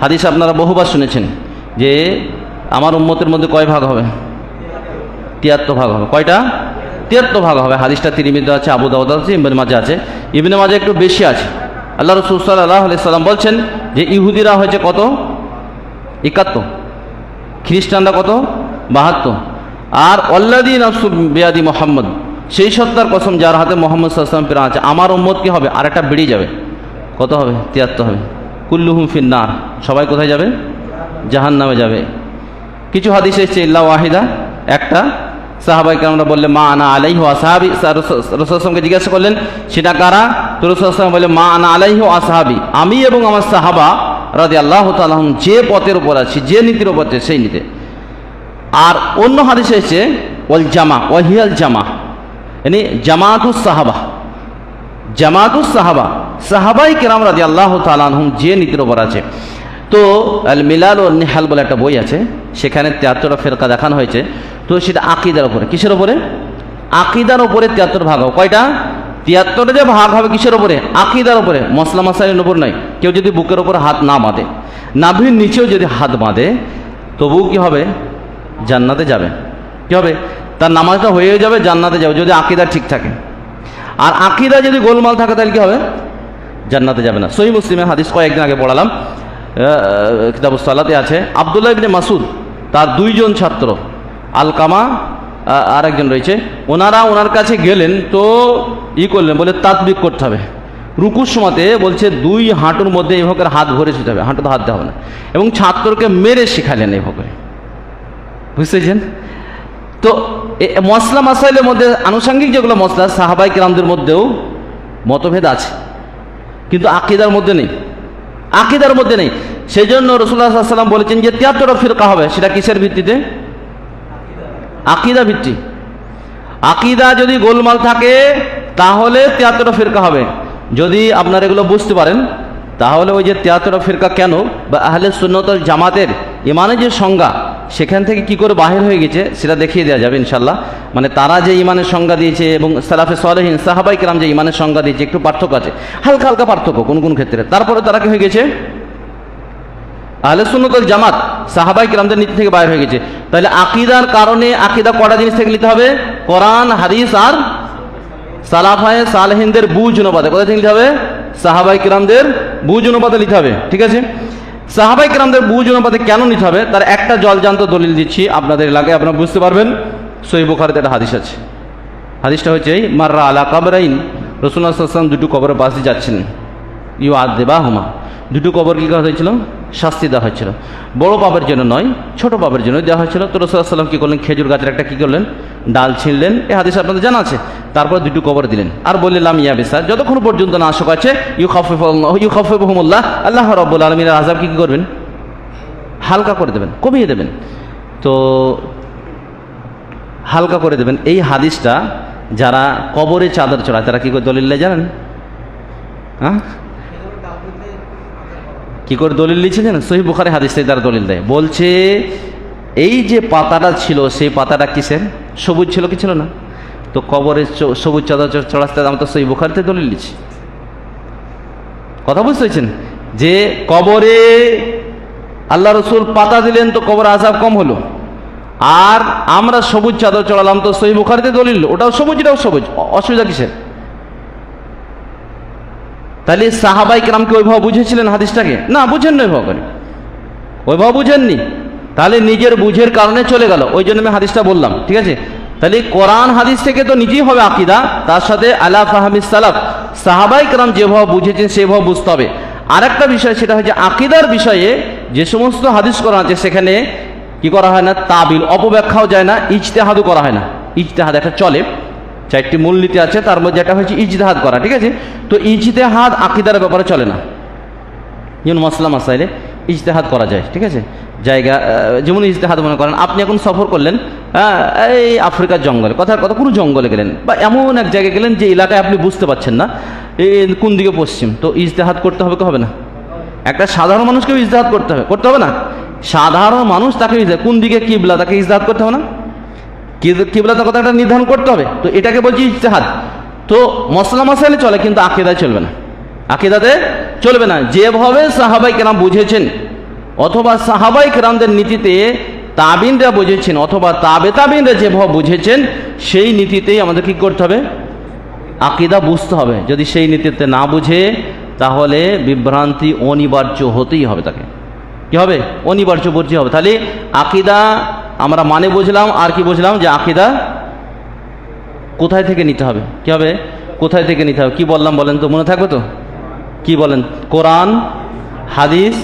A: হাদিস আপনারা বহুবার শুনেছেন যে আমার উম্মতের মধ্যে কয় ভাগ হবে? 73 ভাগ হবে। কয়টা? 73 ভাগ হবে। হাদিসটা তিরমিজিতে আছে, আবু দাউদ আছে, ইবনে মাজাহ আছে। ইবনে মাজাহ একটু বেশি আছে। আল্লাহ রাসূল সাল্লাল্লাহু আলাইহি ওয়াসাল্লাম বলছেন যে ইহুদিরা হয়েছে কত? 71, খ্রিস্টানরা কত? 72। আর আল্লাযী নাফসু বিয়াদি মুহাম্মদ, সেই সত্তার কসম যার হাতে মুহাম্মদ সাল্লাল্লাহু আলাইহি ওয়াসাল্লাম প্রেরণ আছে, আমার উম্মত কি হবে? আর একটা বেড়ে যাবে। কত হবে? 73 হবে। কুল্লুহুম ফিন্নার, সবাই কোথায় যাবে? জাহান্নামে যাবে। কিছু হাদিস এসেছে ইল্লা ওয়াহিদা, একটা। সাহাবায়ে কেরামরা বললেন মা আনা আলাইহি ওয়া আসহাবি, রাসূল সাল্লাল্লাহু আলাইহি ওয়াসাল্লামকে জিজ্ঞাসা করলেন সেটা কারা? তো রাসূল সাল্লাল্লাহু আলাইহি ওয়াসাল্লাম বললেন মা আনা আলাইহি ওয়া আসহাবি, আমি এবং আমার সাহাবা রাদিয়াল্লাহু তাআলা আনহুম যে পথের উপর আছি, যে নীতির উপর আছে সেই নীতি। আর অন্য হাদিসে এসেছে ওয়াল জামা ওয়া হিয়াল জামা, মানে জামাতুস সাহাবা, জামাতুস সাহাবা, সাহাবায়ে কেরাম রাদিয়াল্লাহু তাআলা আনহুম যে নীতির উপর আছে। তো আল মিলাল ওয়ান নিহাল বলে একটা বই আছে, সেখানে 73টা ফেরকা দেখানো হয়েছে। তো সেটা আকীদার উপরে। কিসের উপরে? আকীদার উপরে 73 ভাগ হবে। কয়টা? 73 যে ভাগ হবে কিসের উপরে? আকীদার উপরে, মসলা মাসাইলের উপর নয়। কেউ যদি বুকের উপর হাত না বাঁধে, নাভির নিচেও যদি হাত বাঁধে, তবুও কি হবে? জান্নাতে যাবে। কি হবে? তার নামাজটা হয়ে যাবে, জান্নাতে যাবে, যদি আকীদা ঠিক থাকে। আর আকীদা যদি গোলমাল থাকে তাহলে কি হবে? জান্নাতে যাবে না। সহিহ মুসলিমের হাদিস কয়েকদিন আগে পড়ালাম, কিতাবুস সালাতে আছে। আব্দুল্লাহ ইবনে মাসউদ, তার 2 জন ছাত্র, আলকামা আর একজন রয়েছে, ওনার কাছে গেলেন। তো করলেন, বলে তাতবিক করতে হবে। রুকুর সময়তে বলছে 2 হাঁটুর মধ্যে এইভাবে হাত ভরে শুতে হবে, হাঁটুতে হাত দেওয়া হবে না। এবং ছাত্রকে মেরে শেখালেন এইভাবে। বুঝতেছেন? তো মসলা মাসাইলের মধ্যে আনুষঙ্গিক যেগুলো মসলা, সাহাবায়ে কেরামদের মধ্যেও মতভেদ আছে, কিন্তু আকীদার মধ্যে নেই। আকীদার মধ্যে নেই। সেই জন্য রাসূলুল্লাহ সাল্লাল্লাহু আলাইহি ওয়াসাল্লাম বলেছেন যে 73টা ফিরকা হবে। সেটা কিসের ভিত্তিতে? আকীদা ভিত্তি। আকীদা যদি গোলমাল থাকে তাহলে 73টা ফিরকা হবে। যদি আপনারা এগুলো বুঝতে পারেন তাহলে ওই যে 73টা ফিরকা কেন, বা আহলে সুন্নাত ওয়াল জামাতের ইমানের যে সংজ্ঞা, সেখান থেকে কি করে বাহির হয়ে গেছে সেটা দেখিয়ে দেওয়া যাবে ইনশাআল্লাহ। মানে তারা যে ইমানের সংজ্ঞা দিয়েছে এবং সালাফে সালেহিন সাহাবায়ে কেরাম যে ইমানের সংজ্ঞা দিয়েছে, একটু পার্থক্য আছে, হালকা হালকা পার্থক্য কোন কোন ক্ষেত্রে। তারপরে তারা কি হয়ে গেছে? আহলে সুন্নাত ওয়াল জামাত, সাহাবায়ে কেরামদের নীতি থেকে বাইরে হয়ে গেছে। তাহলে আকীদার কারণে আকীদা কটা জিনিস থেকে নিতে হবে? কোরআন, হাদিস আর সালাফায়ে সালেহিনদের বুঝ অনুপাতে। কোথা থেকে নিতে হবে? সাহাবায়ে কেরামদের বুঝ অনুপাতে নিতে হবে। ঠিক আছে? সাহাবাই কেরামদের বুঝ অনুপাতে কেন নিতে হবে তার একটা জলজান্ত দলিল দিচ্ছি আপনাদের এলাকায়, আপনারা বুঝতে পারবেন। সহিহ বুখারীতে একটা হাদিস আছে। হাদিসটা হচ্ছে এই মাররা আলা কাবরাইন, রাসূলুল্লাহ সাল্লাল্লাহু আলাইহি ওয়াসাল্লাম দুটো কবরের পাশে যাচ্ছেন, ইউআযযিবাহুমা, দুটো কবর কি করা হয়েছিল? শাস্তি দেওয়া হয়েছিল। বড় পাপের জন্য নয়, ছোট পাপের জন্য দেওয়া হয়েছিল। তো রাসূলুল্লাহ সাল্লাল্লাহু আলাইহি ওয়াসাল্লাম কি করলেন? খেজুর গাছের একটা কি করলেন? ডাল ছিঁড়লেন। এই হাদিস আপনাদের জানা আছে। তারপর দুটো কবর দিলেন আর বললাম ইয়া বিসা, যতক্ষণ পর্যন্ত না আশক আছে ইউখাফিফুহুমুল্লাহ, আল্লাহ রাব্বুল আলামিনের আযাব কি করবেন? হালকা করে দেবেন, কমিয়ে দেবেন। তো হালকা করে দেবেন। এই হাদিসটা যারা কবরে চাদর চড়ায় তারা কি করে দলিল দেয় জানেন? হ্যাঁ, কি করে দলিল দিচ্ছে জানেন? সহিহ বুখারী হাদিস থেকে তারা দলিল দেয়, বলছে এই যে পাতাটা ছিল সেই পাতাটা কিসের? সবুজ ছিল কি ছিল না? তো কবরে সবুজ চাদর চড়াতে আমি তো সহিহ বুখারীতে দলিল দিচ্ছি। কথা বুঝতে পেরেছেন? যে কবরে আল্লাহ রসুল পাতা দিলেন তো কবর আযাব কম হলো, আর আমরা সবুজ চাদর চড়ালাম তো সহিহ বুখারীতে দলিল, ওটাও সবুজ এটাও সবুজ, অসুবিধা কিসের? তাহলে সাহাবাই কেরাম কি ওইভাবে বুঝেছিলেন হাদিসটাকে? না, বুঝেন না, ওইভাবে বুঝেননি। তাহলে নিজের বুঝের কারণে চলে গেল, ওই জন্য আমি হাদিসটা বললাম। ঠিক আছে, তাহলে কোরআন হাদিস থেকে তো নিজেই হবে আকিদা, তার সাথে আলা ফাহমিস সালাফ, সাহাবাই কেরাম যেভাবে বুঝেছেন সেভাবে বুঝতে হবে। আর একটা বিষয় সেটা হচ্ছে আকিদার বিষয়ে যে সমস্ত হাদিস কোরআন আছে সেখানে কি করা হয় না? তাবিল, অপব্যাখ্যাও যায় না, ইজতেহাদও করা হয় না। ইজতেহাদ একটা চলে, চারটি মূলনীতি আছে, তার মধ্যে একটা হচ্ছে ইজতেহাদ করা। ঠিক আছে, তো ইজতেহাদ আকিদার ব্যাপারে চলে না। যেমন মাসলা মাসাইলে ইজতেহাদ করা যায়। ঠিক আছে, জায়গা যেমন ইজতেহাদ মনে করেন আপনি এখন সফর করলেন এই আফ্রিকার জঙ্গলে, কথার কথা কোনো জঙ্গলে গেলেন বা এমন এক জায়গায় গেলেন যে এলাকায় আপনি বুঝতে পারছেন না কোন দিকে পশ্চিম, তো ইজতেহাদ করতে হবে কি হবে না? একটা সাধারণ মানুষকেও ইজতেহাদ করতে হবে না? সাধারণ মানুষ তাকে কোন দিকে কিবলা তাকে ইজতেহাদ করতে হবে না? কিবলার কথা একটা নির্ধারণ করতে হবে, তো এটাকে বলছি ইজতেহাদ। তো মসলা মাসাইলে চলে কিন্তু আকীদায় চলবে না, আকীদাতে চলবে না। যেভাবে সাহাবাই কেরাম বুঝেছেন অথবা সাহাবাই কেরামদের নীতিতে তাবিনরা বুঝেছেন অথবা তাবিনরা যেভাবে বুঝেছেন সেই নীতিতেই আমাদের কি করতে হবে? আকীদা বুঝতে হবে। যদি সেই নীতিতে না বুঝে তাহলে বিভ্রান্তি অনিবার্য হতেই হবে, তাকে কি হবে? অনিবার্য বর্জ্য হবে। তাহলে আকীদা আমরা মানে বুঝলাম, আর কি বুঝলাম? যে আকীদা কোথায় থেকে নিতে হবে, কি হবে? কোথায় থেকে নিতে হবে? কি বললাম বলেন তো, মনে থাকবে তো? কি বলেন? কোরআন হাদিস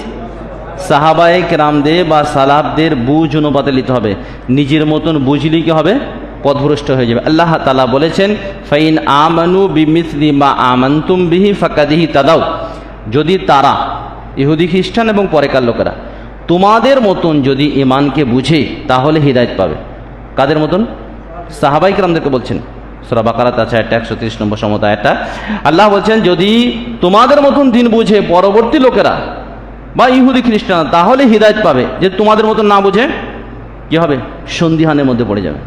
A: সাহাবায়ে কেরামদের বা সালাফদের বুঝ অনুপাতে নিতে হবে। নিজের মতন বুঝলেই কি হবে? পথভ্রষ্ট হয়ে যাবে। আল্লাহ তাআলা বলেছেন ফাইন আমানু বিমিসলি মা আমানতুম বিহি ফাকাদিহি তাদাউ, যদি তারা ইহুদি খ্রিস্টান এবং পরেকার লোকেরা তোমাদের মতন যদি ঈমানকে বুঝে তাহলে হিদায়াত পাবে। কাদের মতন? সাহাবায়ে কেরামদেরকে বলছেন। সূরা বাকারাত আছে 130 নম্বর সমতা আয়াতটা। আল্লাহ বলছেন যদি তোমাদের মতন দিন বুঝে পরবর্তী লোকেরা বা ইহুদি খ্রিস্টান তাহলে হিদায়াত পাবে। যে তোমাদের মতন না বুঝে কি হবে? সন্দিহানের মধ্যে পড়ে যাবে,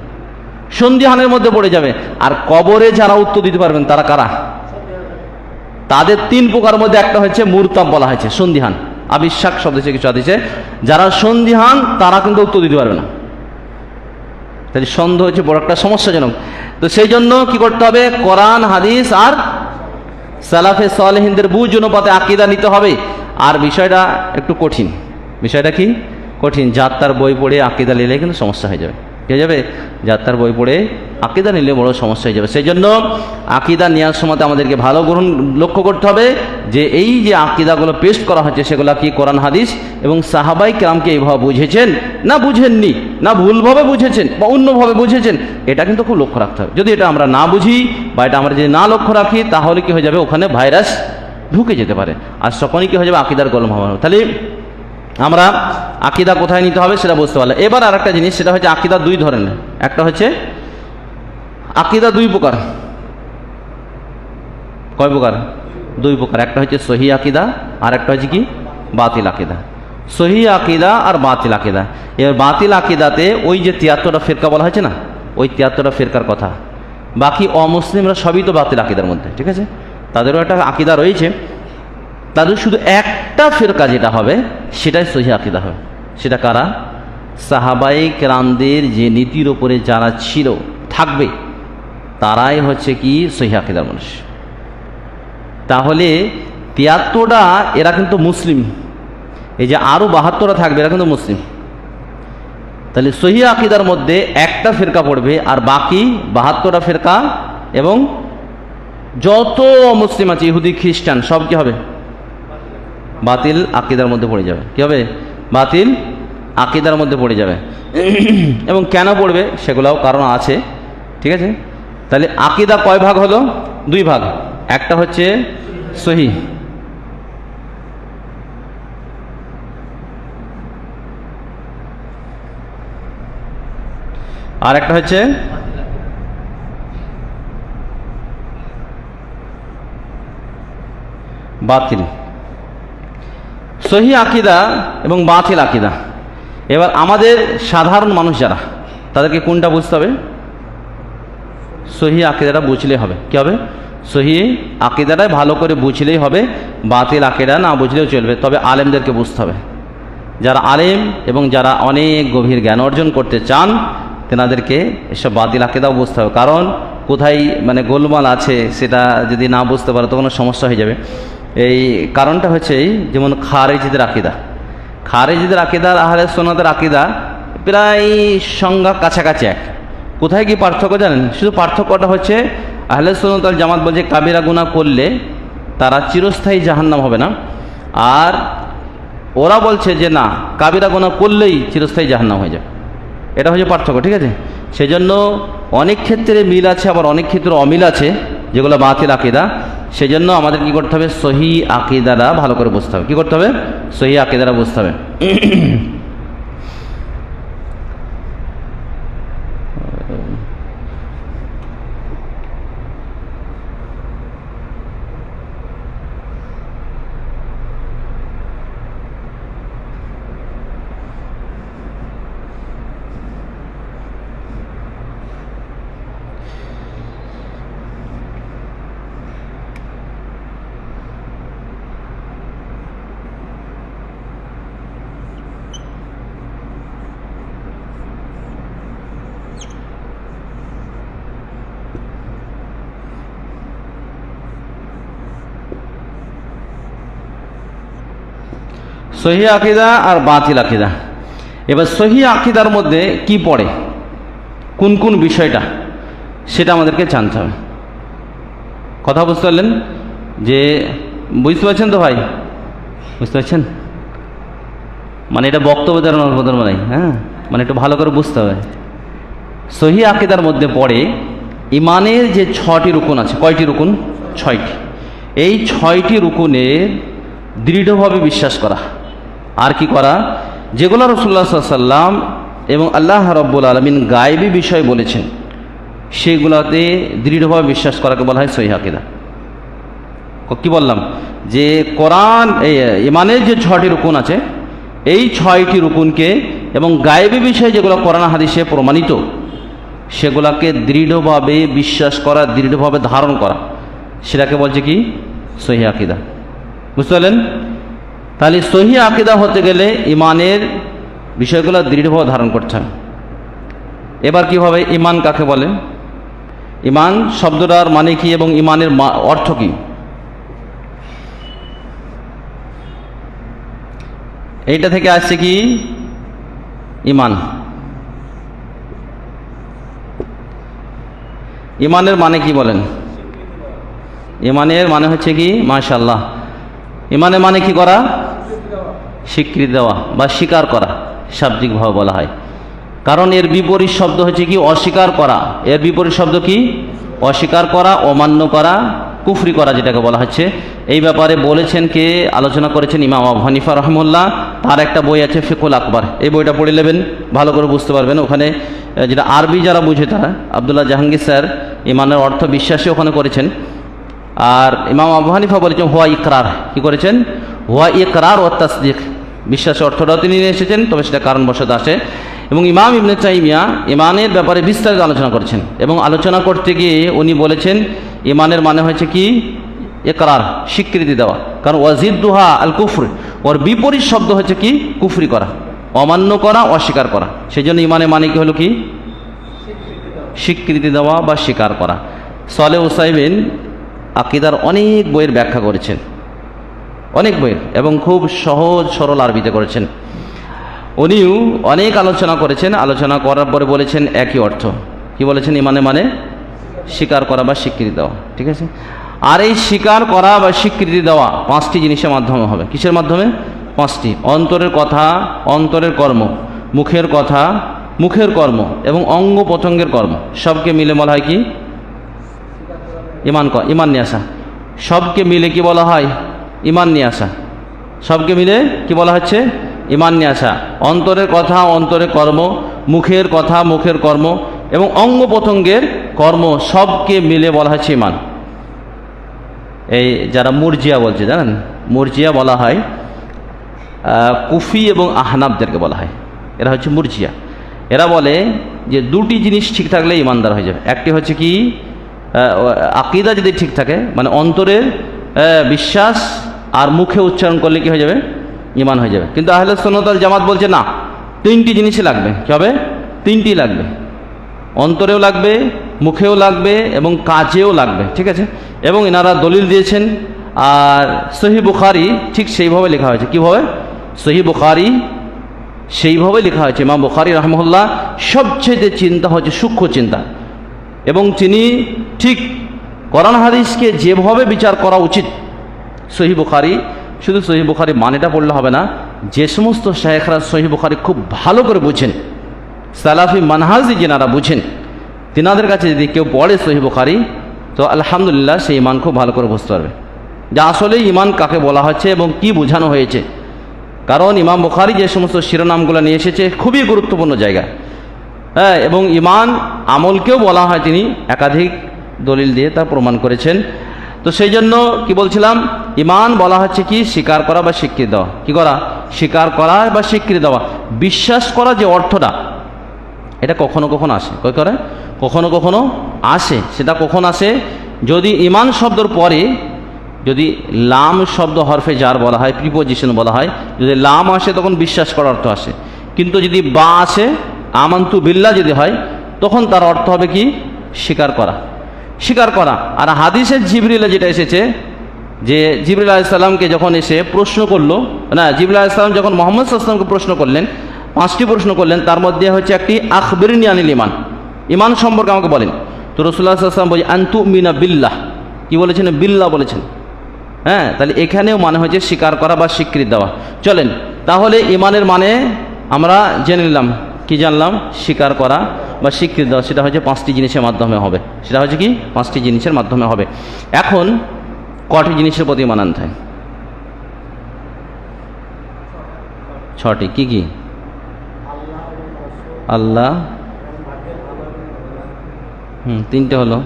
A: সন্দিহানের মধ্যে পড়ে যাবে। আর কবরে যারা উত্তর দিতে পারবেন তারা কারা? তাদের তিন প্রকার মধ্যে একটা হচ্ছে মুরতাব বলা হয়েছে, সন্দিহান। আবিশ্বাস শব্দ থেকে কিছু আদিছে, যারা সন্দিহান তারা কিন্তু উত্তর দিতে পারবে না। তাহলে সন্দেহ হচ্ছে বড় একটা সমস্যাজনক। তো সেই জন্য কি করতে হবে? কোরআন হাদিস আর সালাফে সালেহিনদের বুঝ অনুপাতে আকীদা নিতে হবে। আর বিষয়টা একটু কঠিন। বিষয়টা কি কঠিন? যাত্রার বই পড়ে আকীদা নিলে কিন্তু সমস্যা হয়ে যাবে। কে যাবে? যাত্রার বই পড়ে আকীদা নিলে বড় সমস্যা হয়ে যাবে। সেই জন্য আকীদা নেওয়ার সময় আমাদেরকে ভালো লক্ষ্য করতে হবে যে এই যে আকীদাগুলো পেশ করা হচ্ছে সেগুলো কি কোরআন হাদিস এবং সাহাবাই কেরামকে এইভাবে বুঝেছেন না বুঝেননি, না ভুলভাবে বুঝেছেন বা অন্যভাবে বুঝেছেন, এটা কিন্তু খুব লক্ষ্য রাখতে হবে। যদি এটা আমরা না বুঝি বা এটা আমরা যদি না লক্ষ্য রাখি তাহলে কি হয়ে যাবে? ওখানে ভাইরাস ঢুকে যেতে পারে আর তখনই কি হয়ে যাবে? আকীদার গোলম হবে। তাহলে আমরা আকীদা কোথায় নিতে হবে সেটা বুঝতে পারলাম। এবার আর একটা জিনিস, সেটা হচ্ছে আকীদা দুই ধরনের। একটা হচ্ছে আকীদা দুই প্রকার। কয় প্রকার? দুই প্রকার। একটা হচ্ছে সহিহ আকীদা আর একটা হচ্ছে কি? বাতিল আকীদা। সহিহ আকীদা আর বাতিল আকীদা। এবার বাতিল আকীদাতে ওই যে 73টা ফিরকা বলা হয়েছে না, ওই 73টা ফিরকার কথা, বাকি অমুসলিমরা সবই তো বাতিল আকীদার মধ্যে। ঠিক আছে, তাদেরও একটা আকীদা রয়েছে, তাদের শুধু একটা ফিরকা যেটা হবে সেটাই সহিহ আকীদা হবে। সেটা কারা? সাহাবায়ে কেরামদের যে নীতির ওপরে যারা ছিল থাকবে তারাই হচ্ছে কি সহিহ আকীদার মানুষ। তাহলে 73টা এরা কিন্তু মুসলিম, এই যে আরও 72টা থাকবে এরা কিন্তু মুসলিম। তাহলে সহি আকিদার মধ্যে একটা ফিরকা পড়বে, আর বাকি 72টা ফিরকা এবং যত মুসলিম আছে ইহুদি খ্রিস্টান সব কি হবে? বাতিল আকিদার মধ্যে পড়ে যাবে। কি হবে? বাতিল আকিদার মধ্যে পড়ে যাবে। এবং কেন পড়বে সেগুলোও কারণ আছে, ঠিক আছে? তাহলে আকিদা কয় ভাগ হলো? 2 ভাগ। একটা হচ্ছে সহি, আর একটা হচ্ছে বাতিল। সহি আকিদা এবং বাতিল আকিদা। এবার আমাদের সাধারণ মানুষ যারা, তাদেরকে কোনটা বুঝতে হবে? সহি আকিদাটা বুঝলেই হবে। কি হবে? সহি আকিদাটাই ভালো করে বুঝলেই হবে, বাতিল আকিদা না বুঝলেও চলবে, তবে আলেমদেরকে বুঝতে হবে। যারা আলেম এবং যারা অনেক গভীর জ্ঞান অর্জন করতে চান তেনাদেরকে এসব বাতিল আকিদাও বুঝতে হবে। কারণ কোথায় মানে গোলমাল আছে সেটা যদি না বুঝতে পারে তখন সমস্যা হয়ে যাবে। এই কারণটা হচ্ছে যেমন খারেজিদের আকিদা, খারেজিদের আকিদা আর আহলে সুন্নাতের আকিদা প্রায় সংজ্ঞা কাছাকাছি এক। কোথায় কি পার্থক্য জানেন? শুধু পার্থক্যটা হচ্ছে আহলে সুন্নাত ওয়াল জামাত বলছে কাবিরা গুনাহ করলে তারা চিরস্থায়ী জাহান্নাম হবে না, আর ওরা বলছে যে না, কাবিরা গুনাহ করলেই চিরস্থায়ী জাহান্নাম হয়ে যায়। এটা হচ্ছে পার্থক্য, ঠিক আছে? সেজন্য অনেক ক্ষেত্রে মিল আছে, আবার অনেক ক্ষেত্রে অমিল আছে যেগুলো বাতিল আকিদা। সেজন্য আমাদের কি করতে হবে? সহি আকিদারা ভালো করে বুঝতে হবে। কি করতে হবে? সহি আকিদারা বুঝতে হবে। সহি আকিদা আর বাতিল আকিদা। এবার সহি আকিদার মধ্যে কি পড়ে, কোন কোন বিষয়টা, সেটা আমাদেরকে জানতে হবে। কথা বুঝতে পারলেন? যে বুঝতে পারছেন তো ভাই? বুঝতে পারছেন? মানে এটা বক্তব্য দেওয়ার মতন নয়, হ্যাঁ, মানে একটু ভালো করে বুঝতে হবে। সহি আকিদার মধ্যে পড়ে ইমানের যে 6টি রুকুন আছে। কয়টি রুকুন? 6টি। এই 6টি রুকুনের দৃঢ়ভাবে বিশ্বাস করা, আর কি করা? যেগুলো রাসূলুল্লাহ সাল্লাল্লাহু আলাইহি ওয়াসাল্লাম এবং আল্লাহ রাব্বুল আলামিন গায়বী বিষয় বলেছেন সেগুলোতে দৃঢ়ভাবে বিশ্বাস করাকে বলা হয় সহিহ আকীদা। কি বললাম? যে কোরআন এই ইমানের যে 6টি রুকুন আছে, এই 6টি রুকুনকে এবং গায়বী বিষয় যেগুলো কোরআন হাদিসে প্রমাণিত সেগুলোকে দৃঢ়ভাবে বিশ্বাস করা, দৃঢ়ভাবে ধারণ করা, সেটাকে বলছে কি? সহিহ আকীদা। বুঝতে পারলেন? তাহলে সহিহ আকীদা হতে গেলে ইমানের বিষয়গুলো দৃঢ়ভাবে ধারণ করতে হবে। এবার কীভাবে? ইমান কাকে বলে? ইমান শব্দটার মানে কি এবং ইমানের অর্থ কি? এইটা থেকে আসছে কি? ইমান। ইমানের মানে কি বলেন? ইমানের মানে হচ্ছে কি? মাশাআল্লাহ, ইমানের মানে কি করা? স্বীকৃতি দেওয়া বা স্বীকার করা, শাব্দিকভাবে বলা হয়। কারণ এর বিপরীত শব্দ হচ্ছে কি? অস্বীকার করা। এর বিপরীত শব্দ কি? অস্বীকার করা, অমান্য করা, কুফরি করা, যেটাকে বলা হচ্ছে। এই ব্যাপারে বলেছেন কে? আলোচনা করেছেন ইমাম আবু হানিফা রাহিমাহুল্লাহ। তার একটা বই আছে ফিকহুল আকবার, এই বইটা পড়ে নেবেন, ভালো করে বুঝতে পারবেন। ওখানে যেটা আরবি যারা বুঝে তারা, আব্দুল্লাহ জাহাঙ্গীর স্যার ইমানের অর্থ বিশ্বাসী ওখানে করেছেন। আর ইমাম আবু হানিফা বলেছেন হুয়া ইকরার। কি করেছেন? হুয়া ইকরার ও তাসদিক। বিশ্বাসের অর্থটাও তিনি নিয়ে এসেছেন, তবে সেটা কারণবশত আসে। এবং ইমাম ইবনে তাইমিয়া ইমানের ব্যাপারে বিস্তারিত আলোচনা করেছেন, এবং আলোচনা করতে গিয়ে উনি বলেছেন ইমানের মানে হচ্ছে কি? ইকরার, স্বীকৃতি দেওয়া। কারণ ওয়াজিদুহা আল কুফর, ওর বিপরীত শব্দ হচ্ছে কি? কুফরি করা, অমান্য করা, অস্বীকার করা। সেই জন্য ইমানের মানে কি হলো? কি? স্বীকৃতি দেওয়া বা স্বীকার করা। সালেহ উসাইমিন আকীদার অনেক বইয়ের ব্যাখ্যা করেছেন, অনেক বইয়ের, এবং খুব সহজ সরল আরবিতে করেছেন। উনিও অনেক আলোচনা করেছেন, আলোচনা করার পরে বলেছেন একই অর্থ। কি বলেছেন? ইমানে মানে স্বীকার করা বা স্বীকৃতি দেওয়া, ঠিক আছে? আর এই স্বীকার করা বা স্বীকৃতি দেওয়া 5টি জিনিসের মাধ্যমে হবে। কিসের মাধ্যমে? 5টি। অন্তরের কথা, অন্তরের কর্ম, মুখের কথা, মুখের কর্ম, এবং অঙ্গ প্রত্যঙ্গের কর্ম, সবকে মিলে বলা হয় কি? ইমান নিয়ে আসা। সবকে মিলে কি বলা হয়? ইমান নিয়ে আসা। সবকে মিলে কি বলা হচ্ছে? ইমান নিয়ে আসা। অন্তরের কথা, অন্তরের কর্ম, মুখের কথা, মুখের কর্ম, এবং অঙ্গ প্রত্যঙ্গের কর্ম, সবকে মিলে বলা হচ্ছে ইমান। এই যারা মুরজিয়া বলছে, জানেন, মুরজিয়া বলা হয় কুফি এবং আহনাবদেরকে বলা হয়, এরা হচ্ছে মুরজিয়া। এরা বলে যে 2টি জিনিস ঠিক থাকলে ইমানদার হয়ে যাবে। একটি হচ্ছে কি, আকীদা যদি ঠিক থাকে, মানে অন্তরের বিশ্বাস আর মুখে উচ্চারণ করলে কি হয়ে যাবে? ইমান হয়ে যাবে। কিন্তু আহলে সুন্নাত ওয়াল জামাত বলছে না, 3টি জিনিসই লাগবে। কি হবে? 3টি লাগবে, অন্তরেও লাগবে, মুখেও লাগবে, এবং কাজেও লাগবে, ঠিক আছে? এবং এনারা দলিল দিয়েছেন। আর সহিহ বুখারী ঠিক সেইভাবে লেখা হয়েছে। কীভাবে? সহিহ বুখারী সেইভাবে লেখা হয়েছে। ইমাম বুখারী রাহমাহুল্লাহ সবচেয়ে চিন্তা হচ্ছে সূক্ষ্ম চিন্তা, এবং তিনি ঠিক কোরআন হাদিসকে যেভাবে বিচার করা উচিত, সহিহ বুখারী, শুধু সহিহ বুখারী মানেটা পড়লে হবে না, যে সমস্ত শায়েখরা সহিহ বুখারী খুব ভালো করে বুঝেন, সালাফি মানহাজি যেনারা বুঝেন, তিনাদের কাছে যদি কেউ পড়ে সহিহ বুখারী, তো আলহামদুলিল্লাহ সেই ইমান খুব ভালো করে বুঝতে পারবে যে আসলে ইমান কাকে বলা হচ্ছে এবং কি বোঝানো হয়েছে। কারণ ইমাম বুখারী যে সমস্ত শিরোনামগুলো নিয়ে এসেছে খুবই গুরুত্বপূর্ণ জায়গা, হ্যাঁ, এবং ইমান আমলকেও বলা হয়, তিনি একাধিক দলিল দিয়ে তা প্রমাণ করেছেন। তো সেই জন্য কি বলছিলাম, ইমান বলা হচ্ছে কি? স্বীকার করা বা স্বীকৃতি দেওয়া। কি করা? স্বীকার করা বা স্বীকৃতি দেওয়া। বিশ্বাস করা যে অর্থটা, এটা কখনো কখনো আসে, কই করে কখনো কখনো আসে। সেটা কখন আসে? যদি ইমান শব্দর পরে যদি লাম শব্দ হরফে জার বলা হয়, প্রিপোজিশন বলা হয়, যদি লাম আসে তখন বিশ্বাস করার অর্থ আসে। কিন্তু যদি বা আসে, আমান্তু বিল্লাহ যদি হয়, তখন তার অর্থ হবে কি? স্বীকার করা, স্বীকার করা। আর হাদিসের জিবরিলে যেটা এসেছে, যে জিবরিল আলাইহিস সালামকে যখন এসে প্রশ্ন করলো, না, জিবরিল আলাইহিস সালাম যখন মুহাম্মদ সাল্লাল্লাহু আলাইহি ওয়াসাল্লামকে প্রশ্ন করলেন, 5টি প্রশ্ন করলেন, তার মধ্যে হচ্ছে একটি আখবিরনি আনিল ইমান, ইমান সম্পর্কে আমাকে বলেন। তো রাসূলুল্লাহ সাল্লাল্লাহু আলাইহি ওয়াসাল্লাম বলে আনতুমিনা বিল্লাহ। কি বলেছেন? বিল্লাহ বলেছেন। হ্যাঁ, তাহলে এখানেও মানে হচ্ছে স্বীকার করা বা স্বীকৃতি দেওয়া। চলেন তাহলে ইমানের মানে আমরা জেনে নিলাম। কি জানলাম? স্বীকার করা বা স্বীকৃতি দেওয়া। সেটা হচ্ছে 5টি জিনিসের মাধ্যমে হবে। সেটা হচ্ছে কি? 5টি জিনিসের মাধ্যমে হবে। এখন কটি জিনিসের প্রতি ইমান আনতে হয়? 6টি। কি কি? আল্লাহ, 3টে হলো।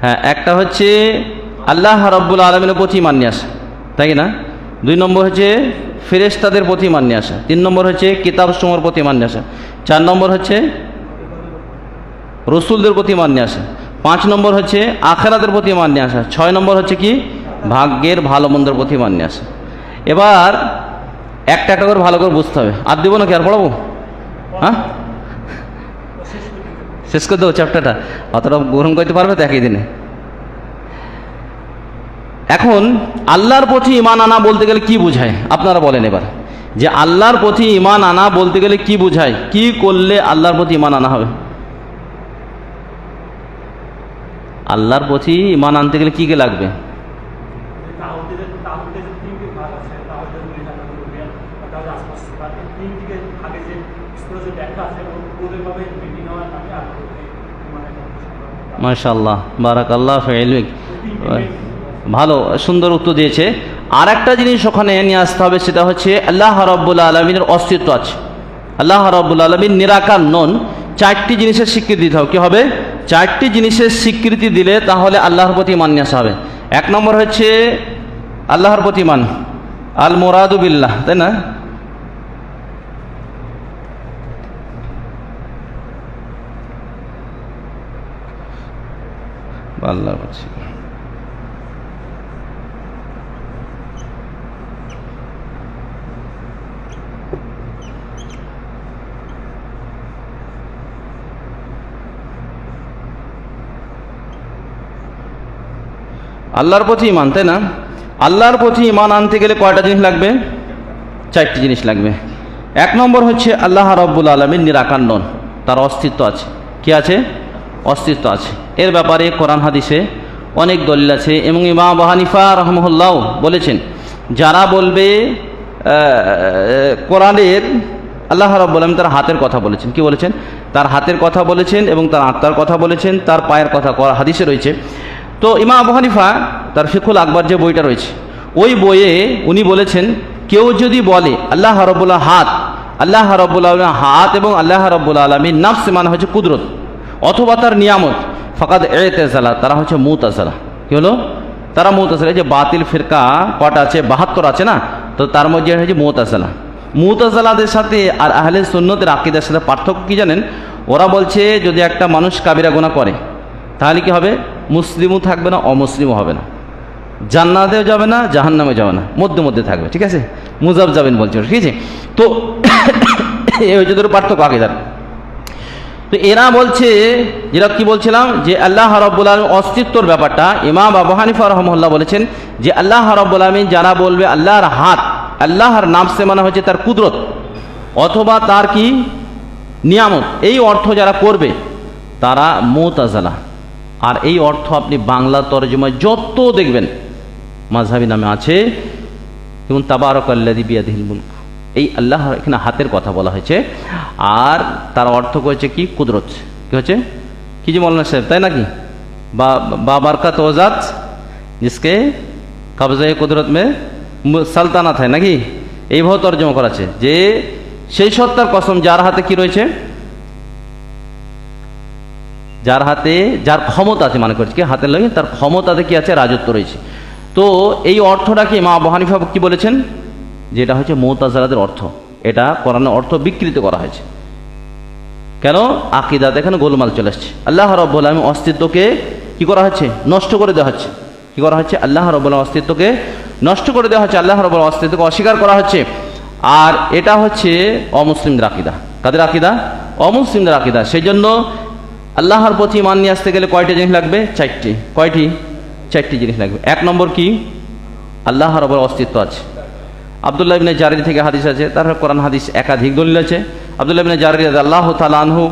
A: হ্যাঁ, একটা হচ্ছে আল্লাহ রাব্বুল আলামিনের প্রতি ইমান নিয়ে আসা, তাই না? 2 নম্বর হচ্ছে ফেরেশতাদের প্রতি ইমান নিয়ে আসা। 3 নম্বর হচ্ছে কিতাবসমূহের প্রতি ইমান নিয়ে আসা। 4 নম্বর হচ্ছে রসুলদের প্রতি ইমান নিয়ে আসা। 5 নম্বর হচ্ছে আখিরাতের প্রতি ইমান নিয়ে আসা। 6 নম্বর হচ্ছে কি? ভাগ্যের ভালো মন্দের প্রতি ইমান নিয়ে আসা। এবার একটা একটা করে ভালো করে বুঝতে হবে। আর দেবো নাকি? আর পড়াবো? হ্যাঁ, শেষ করে দেবো চ্যাপ্টারটা। অতটা গ্রহণ করতে পারবে তো একই দিনে? এখন আল্লাহর প্রতি ইমান আনা বলতে গেলে কি বোঝায় আপনারা বলেন এবার, যে আল্লাহর প্রতি ইমান আনা বলতে গেলে কি বোঝায়? কি করলে আল্লাহর প্রতি ইমান আনা হবে? আল্লাহর প্রতি ইমান আনতে গেলে কি কি লাগবে? মাশাআল্লাহ, বারাকাল্লাহ ফিক। ভালো, সুন্দর উত্তর দিয়েছে। আর একটা জিনিস ওখানে নিয়ে আসতে হবে, সেটা হচ্ছে আল্লাহ রাব্বুল আলামিনের অস্তিত্ব আছে। আল্লাহ রাব্বুল আলামিন নিরাকার নন। 4টি জিনিসের স্বীকৃতি দিতে হবে। কী হবে? 4টি জিনিসের স্বীকৃতি দিলে তাহলে আল্লাহর প্রতি ইমান নিয়ে আসা হবে। 1 নম্বর হচ্ছে আল্লাহর প্রতি ইমান, আল মুরাদু বিল্লাহ, তাই না? আল্লাহর প্রতি আল্লাহর প্রতি ইমান, তাই না? আল্লাহর প্রতি ইমান আনতে গেলে কয়টা জিনিস লাগবে? 4টি জিনিস লাগবে। 1 নম্বর হচ্ছে আল্লাহ রাব্বুল আলামিন নিরাকার নন, তার অস্তিত্ব আছে। কি আছে? অস্তিত্ব আছে। এর ব্যাপারে কোরআন হাদিসে অনেক দলিল আছে এবং ইমাম আবু হানিফা রাহমাহুল্লাহ বলেছেন, যারা বলবে কোরআনের আল্লাহ রাব্বুল আলামিন তার হাতের কথা বলেছেন। কি বলেছেন? তার হাতের কথা বলেছেন এবং তার আত্মার কথা বলেছেন, তার পায়ের কথা হাদিসে রয়েছে। তো ইমাম আবু হানিফা তার ফিকহুল আকবর যে বইটা রয়েছে, ওই বইয়ে উনি বলেছেন, কেউ যদি বলে আল্লাহ রাব্বুল হাত, আল্লাহ রাব্বুল আলামিন হাত এবং আল্লাহ রাব্বুল আলামিন নাফস মানে হচ্ছে কুদরত অথবা তার নিয়ামত, ফাকাদ ইতাযালা, তারা হচ্ছে মুতাযালা। কি হলো? তারা মুতাযালা। যে বাতিল ফিরকা কটা আছে? 72 আছে না? তো তার মধ্যে হচ্ছে মুতাযালা। মুতাযালাদের সাথে আর আহলে সুন্নতের আকীদার সাথে পার্থক্য কি জানেন? ওরা বলছে যদি একটা মানুষ কাবিরা গুনাহ করে তাহলে কি হবে? মুসলিমও থাকবে না, অমুসলিমও হবে না, জান্নাতেও যাবে না, জাহান্নামে যাবে না, মধ্যে মধ্যে থাকবে। ঠিক আছে? মুজাব যাবেন বলছে, ঠিক আছে? তো এই হচ্ছে তোর পার্থক্য আকীদার। তো এরা বলছে, যেটা কি বলছিলাম, যে আল্লাহ রাব্বুল আলামিন অস্তিত্বর ব্যাপারটা ইমাম আবু হানিফা রাহমাহুল্লাহ বলেছেন যে আল্লাহ রাব্বুল আলামিন যারা বলবে আল্লাহর হাত, আল্লাহর নাফসে মানে হচ্ছে তার কুদরত অথবা তার কি নিয়ামত, এই অর্থ যারা করবে তারা মুতাযালা। আর এই অর্থ আপনি বাংলা তরজমায় যত দেখবেন মাযহাবী নামে আছে, যেমন তাবারাকাল্লাযী বিয়াদিহিল মুলক, এই আল্লাহ এখানে হাতের কথা বলা হয়েছে, আর তার অর্থ করেছে কি? কুদরত। কি হচ্ছে? কি যে মৌলানা সাহেব, তাই নাকি? বাবরকত ওজাত জিসকে কবজা কুদরত মে সালতানাত হয় নাকি? এইভাবে তর্জমা করা আছে যে সেই সত্তার কসম যার হাতে কি রয়েছে, যার হাতে যার ক্ষমতা আছে, মানে করছে কি হাতের লাগে তার ক্ষমতাতে কি আছে? রাজত্ব রয়েছে। তো এই অর্থটাকে ইমাম আবু হানিফা কি বলেছেন? যেটা হচ্ছে মুতাযালাদের অর্থ, এটা কোরআনের অর্থ বিকৃত করা হয়েছে। কেন? আকীদাতে এখানে গোলমাল চলে আসছে। আল্লাহ রাব্বুল আলামিন অস্তিত্বকে কি করা হচ্ছে? নষ্ট করে দেওয়া হচ্ছে। কি করা হচ্ছে? আল্লাহ রাব্বুল আলামিন অস্তিত্বকে নষ্ট করে দেওয়া হচ্ছে, আল্লাহ রাব্বুল আলামিন অস্তিত্বকে অস্বীকার করা হচ্ছে। আর এটা হচ্ছে অমুসলিমদের আকীদা। কাদের আকীদা? অমুসলিমদের আকীদা। সেই জন্য আল্লাহর প্রতি ঈমান নিয়ে আসতে গেলে কয়টি জিনিস লাগবে? 4টি। কয়টি? 4টি জিনিস লাগবে। 1 নম্বর কি? আল্লাহ রাব্বুল অস্তিত্ব আছে। আব্দুল্লাহ ইবনে জারির থেকে হাদিস আছে, তার কোরআন হাদিস একাধিক দলিল আছে। আব্দুল্লাহ ইবনে জারির রাদিয়াল্লাহু তাআলা আনহু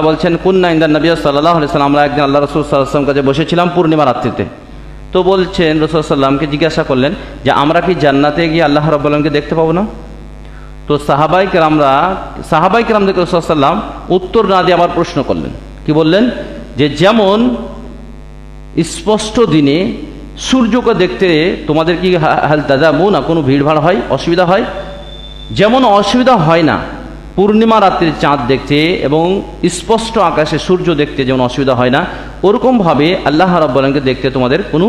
A: বলছেন, কুন্না ইনদান নবী সাল্লাল্লাহু আলাইহি ওয়াসাল্লাম, আমরা একদিন আল্লাহ রাসূল সাল্লাল্লাহু আলাইহি ওয়াসাল্লাম কাছে বসেছিলাম পূর্ণিমা রাত্রিতে। তো বলছেন রাসূল সাল্লাল্লাহু আলাইহি ওয়াসাল্লামকে জিজ্ঞাসা করলেন যে আমরা কি জান্নাতে গিয়ে আল্লাহ রাব্বুল আলামিনকে দেখতে পাবো না? তো সাহাবায়ে কেরামদেরকে রাসূল সাল্লাল্লাহু আলাইহি ওয়াসাল্লাম উত্তর না দিয়ে আবার প্রশ্ন করলেন। কি বললেন? যে যেমন স্পষ্ট দিনে সূর্যকে দেখতে তোমাদের কি হাল তাজামু না, কোনো ভিড়ভাড় হয়, অসুবিধা হয়? যেমন অসুবিধা হয় না পূর্ণিমা রাত্রির চাঁদ দেখতে এবং স্পষ্ট আকাশে সূর্য দেখতে যেমন অসুবিধা হয় না, ওরকমভাবে আল্লাহ রাব্বুল আলামিনকে দেখতে তোমাদের কোনো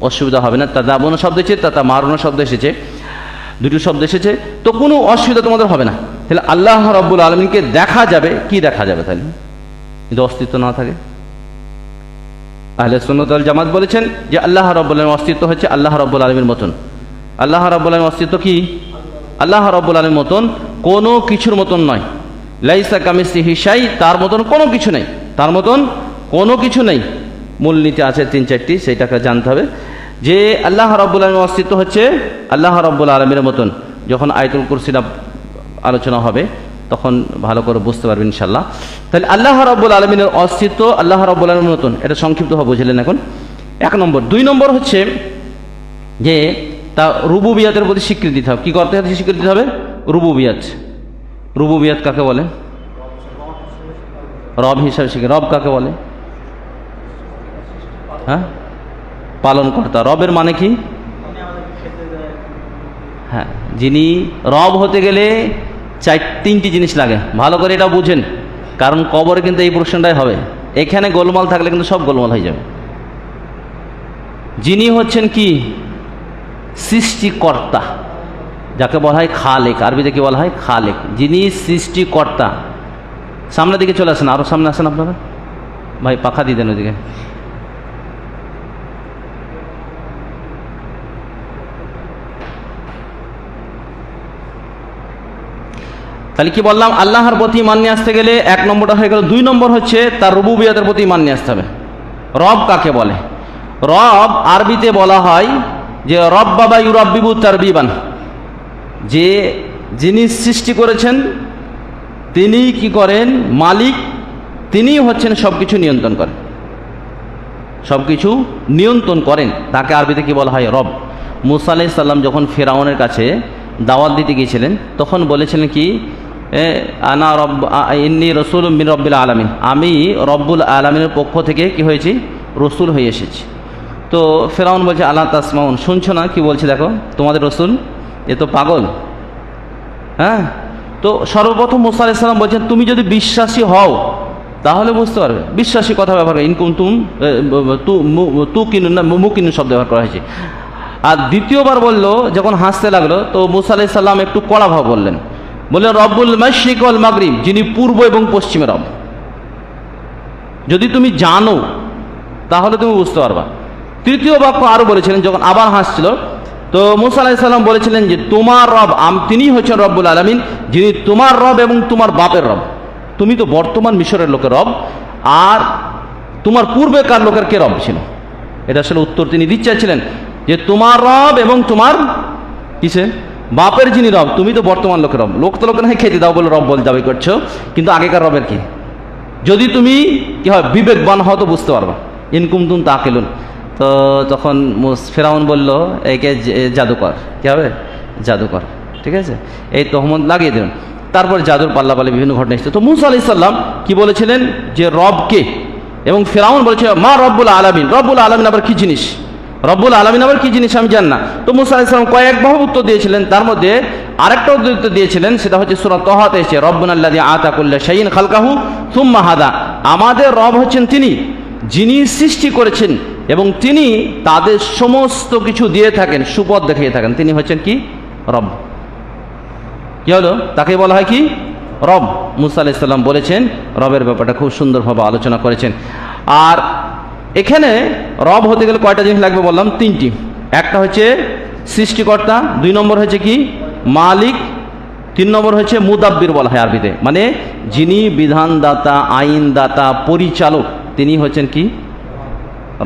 A: অসুবিধা হবে না। তাজামুন শব্দ এসেছে, তাতামারুন শব্দ এসেছে, দুটো শব্দ এসেছে। তো কোনো অসুবিধা তোমাদের হবে না। তাহলে আল্লাহ রাব্বুল আলামিনকে দেখা যাবে। কি দেখা যাবে তাহলে যদি অস্তিত্ব না থাকে? আহলে সুন্নাত ওয়াল জামাত বলেছেন যে আল্লাহ রাব্বুল আলামিনের অস্তিত্ব হচ্ছে আল্লাহ রাব্বুল আলামিনের মতন। আল্লাহ রাব্বুল আলামিনের অস্তিত্ব কি? আল্লাহ রাব্বুল আলামিনের মতন কোনো কিছুর মতন নয়। লাইসা কামিসলিহি শাই, তার মতন কোনো কিছু নেই, তার মতন কোনো কিছু নেই। মূলনীতি আছে 3-4টি, সেইটাকে জানতে হবে যে আল্লাহ রাব্বুল আলামিনের অস্তিত্ব হচ্ছে আল্লাহ রাব্বুল আলামিনের মতন। যখন আয়াতুল কুরসিটা আলোচনা হবে তখন ভালো করে বুঝতে পারবেন ইনশাআল্লাহ। তাহলে আল্লাহ রাব্বুল আলামিনের অস্তিত্ব আল্লাহ রাব্বুল আলামিনের মতন, এটা সংক্ষিপ্তভাবে বুঝলেন এখন 1 নম্বর। 2 নম্বর হচ্ছে যে তা রুবুবিয়াতের প্রতি স্বীকৃতি দিতে হবে। কি করতে হবে? স্বীকৃতি দিতে হবে রুবুবিয়াত। রুবুবিয়াত কাকে বলে? রব হিসাবে স্বীকৃতি। রব কাকে বলে? হ্যাঁ, পালনকর্তা। রবের মানে কি? হ্যাঁ, যিনি রব হতে গেলে 3টি জিনিস লাগে। ভালো করে এটা বুঝেন, কারণ কবরে কিন্তু এই প্রশ্নটাই হবে। এখানে গোলমাল থাকলে কিন্তু সব গোলমাল হয়ে যাবে। যিনি হচ্ছেন কি? সৃষ্টিকর্তা, যাকে বলা হয় খালেক। আরবিতে কি বলা হয়? খালেক। যিনি সৃষ্টিকর্তা। সামনের দিকে চলে আসেন, আরো সামনে আসেন আপনারা। ভাই পাখা দিয়ে দেন ওইদিকে। তাহলে কি বললাম? আল্লাহর প্রতি ঈমান নিয়ে আসতে গেলে 1 নম্বরটা হয়ে গেল। 2 নম্বর হচ্ছে তার রুবুবিয়াতের প্রতি ঈমান নিয়ে আসতে হবে। রব কাকে বলে? রব আরবিতে বলা হয় যে রব বাবা ইউরাব্বিবু তারবিবান, যে যিনি সৃষ্টি করেছেন তিনি কি করেন, মালিক, তিনি হচ্ছেন সব কিছু নিয়ন্ত্রণ করেন, সব কিছু নিয়ন্ত্রণ করেন, তাকে আরবিতে কি বলা হয়, রব। মুসা আলাইহিস সালাম যখন ফেরাউনের কাছে দাওয়াত দিতে গিয়েছিলেন তখন বলেছিলেন কি, আনা রব ইন্নী রসুলুম মিন রব্বিল আলামিন, আমি রব্বুল আলামিনের পক্ষ থেকে কি হয়েছি, রসুল হয়ে এসেছি। তো ফেরাউন বলছে আল্লাহ তাসমাউন, শুনছো না কি বলছে, দেখো তোমাদের রসুল এ তো পাগল। হ্যাঁ, তো সর্বপ্রথম মুসা আলাইহিস সালাম বলছেন তুমি যদি বিশ্বাসী হও তাহলে বুঝতে পারবে, বিশ্বাসী কথা ব্যবহার করে ইনকুম তু কিনুন না, মুকিনুন শব্দ ব্যবহার করা হয়েছে। আর দ্বিতীয়বার বললো যখন হাসতে লাগলো, তো মুসা আলাইহিস সালাম একটু কড়া ভাব বললেন, বললেন রব্বুল মাশরিক ওয়াল মাগরিব, যিনি পূর্ব এবং পশ্চিমের রব। যদি তুমি জানো তাহলে তুমি বুঝতে পারবা। তৃতীয় বাক্য আরও বলেছিলেন যখন আবার হাসছিল, তো মুসা আলাইহিস সালাম বলেছিলেন যে তোমার রব তিনি হচ্ছেন রব্বুল আলামিন, যিনি তোমার রব এবং তোমার বাপের রব। তুমি তো বর্তমান মিশরের লোকের রব, আর তোমার পূর্বেকার লোকের কে রব ছিল? এটা আসলে উত্তর তিনি দিতে চাইছিলেন যে তোমার রব এবং তোমার কিসে বাপের যিনি রব, তুমি তো বর্তমান লোকের রব। লোক তো লোকের না খেতে দাও বলে রব বলে দাবি করছো, কিন্তু আগেকার রবের কি? যদি তুমি কি হয় বিবেকবান হও তো বুঝতে পারবা, ইনকুম তুম তাকিলুন। তো তখন ফেরাউন বলল একে জাদুকর, কি হবে, জাদুকর, ঠিক আছে, এই তহমত লাগিয়ে দেবেন। তারপর জাদুর পাল্লাপাল্লি বিভিন্ন ঘটনা এসেছে। তো মুসা আলাইহিস সালাম কি বলেছিলেন যে রবকে, এবং ফেরাউন বলেছে মা রব্বুল আলামিন, রব্বুল আলামিন আবার কি জিনিস, রব্বুল আলামিন আবার কি জিনিস আমি জানি না। তো মুসা আলাইহিস সালাম কয়েকভাবে উত্তর দিয়েছিলেন, তার মধ্যে আরেকটা উত্তর দিয়েছিলেন, সেটা হচ্ছে সূরা তাহাতে এসেছে রব্বুনাল্লাযী আতা কুল্লা শাইইন খালকাহু সুম্মা হাদা, আমাদের রব হচ্ছেন তিনি যিনি সৃষ্টি করেছেন এবং তিনি তাদের সমস্ত কিছু দিয়ে থাকেন, সুপথ দেখিয়ে থাকেন, তিনি হচ্ছেন কি, রব। কি হলো, তাকে বলা হয় কি, রব। মুসা আলাইহিস সালাম বলেছেন, রবের ব্যাপারটা খুব সুন্দরভাবে আলোচনা করেছেন। আর এখানে রব হতে গেলে কয়টা জিনিস লাগবে বললাম, তিনটি। একটা হচ্ছে সৃষ্টিকর্তা, দুই নম্বর হচ্ছে কি মালিক, তিন নম্বর হচ্ছে মুদাব্বির বলা হয় আরবিতে, মানে যিনি বিধানদাতা, আইনদাতা, পরিচালক, তিনি হচ্ছেন কি,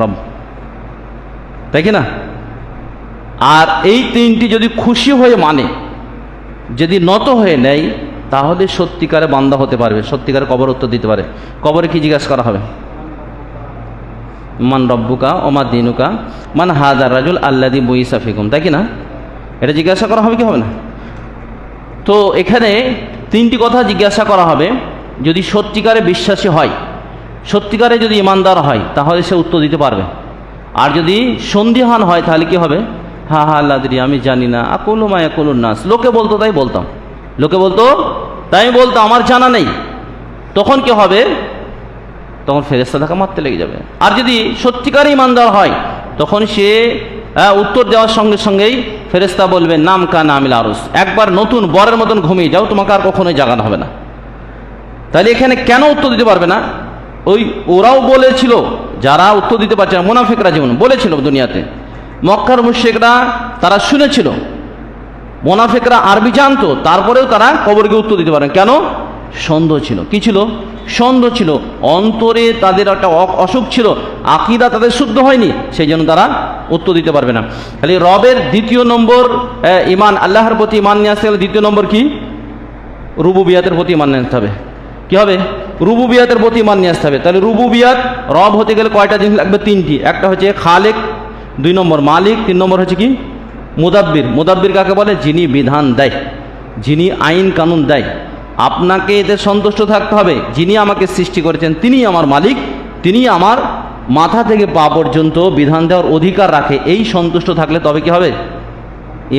A: রব, তাই কি না? আর এই তিনটি যদি খুশি হয়ে মানে, যদি নত হয়ে নেয়, তাহলে সত্যিকারে বান্দা হতে পারবে, সত্যিকারে কবর উত্তর দিতে পারে। কবরে কি জিজ্ঞাসা করা হবে, মান রব্বুকা ওমা দিনুকা মান হাদার রাজুল আল্লাযী বুইসা ফিকুম, তাই কি না? এটা জিজ্ঞাসা করা হবে কি হবে না? তো এখানে তিনটি কথা জিজ্ঞাসা করা হবে। যদি সত্যিকারে বিশ্বাসী হয়, সত্যিকারে যদি ইমানদার হয়, তাহলে সে উত্তর দিতে পারবে। আর যদি সন্দিহান হয় তাহলে কি হবে, হা হা আল্লাদি, আমি জানি না, আকুলু মা ইয়াকুলুন নাস, লোকে বলতো তাই বলতাম, লোকে বলতো তাই বলতাম, আমার জানা নেই। তখন কি হবে, তখন ফেরেশতা তাকে মারতে লেগে যাবে। আর যদি সত্যিকার ইমানদার হয়, তখন সে উত্তর দেওয়ার সঙ্গে সঙ্গেই ফেরেশতা বলবে নাম কানা আমিল আরুস, একবার নতুন বরের মতন ঘুমিয়ে যাও, তোমাকে আর কখনোই জাগানো হবে না। তাহলে এখানে কেন উত্তর দিতে পারবে না? ওই ওরাও বলেছিল, যারা উত্তর দিতে পারছে না, মুনাফিকরা যেমন বলেছিল দুনিয়াতে, মক্কার মুশরিকরা তারা শুনেছিল, মুনাফিকরা আরবি জানতো, তারপরেও তারা কবরকে উত্তর দিতে পারেন। কেন? সন্দেহ ছিল। কি ছিল? সন্দেহ ছিল, অন্তরে তাদের একটা অসুখ ছিল, আকীদা তাদের শুদ্ধ হয়নি, সেই জন্য তারা উত্তর দিতে পারবে না। খালি রবের দ্বিতীয় নম্বর ইমান, আল্লাহর প্রতি ইমান নিয়ে আসতে গেলে দ্বিতীয় নম্বর কি, রুবুবিয়াতের প্রতি ইমান নিয়ে আসতে হবে। কি হবে? রুবুবিয়াতের প্রতি ইমান নিয়ে আসতে হবে। তাহলে রুবুবিয়াত, রব হতে গেলে কয়টা জিনিস লাগবে? তিনটি। একটা হচ্ছে খালেক, দুই নম্বর মালিক, তিন নম্বর হচ্ছে কি মুদাব্বির। মুদাব্বির কাকে বলে? যিনি বিধান দেয়, যিনি আইন কানুন দেয়। আপনাকে এতে সন্তুষ্ট থাকতে হবে, যিনি আমাকে সৃষ্টি করেছেন তিনি আমার মালিক, তিনি আমার মাথা থেকে পা পর্যন্ত বিধান দেওয়ার অধিকার রাখে। এই সন্তুষ্ট থাকলে তবে কি হবে?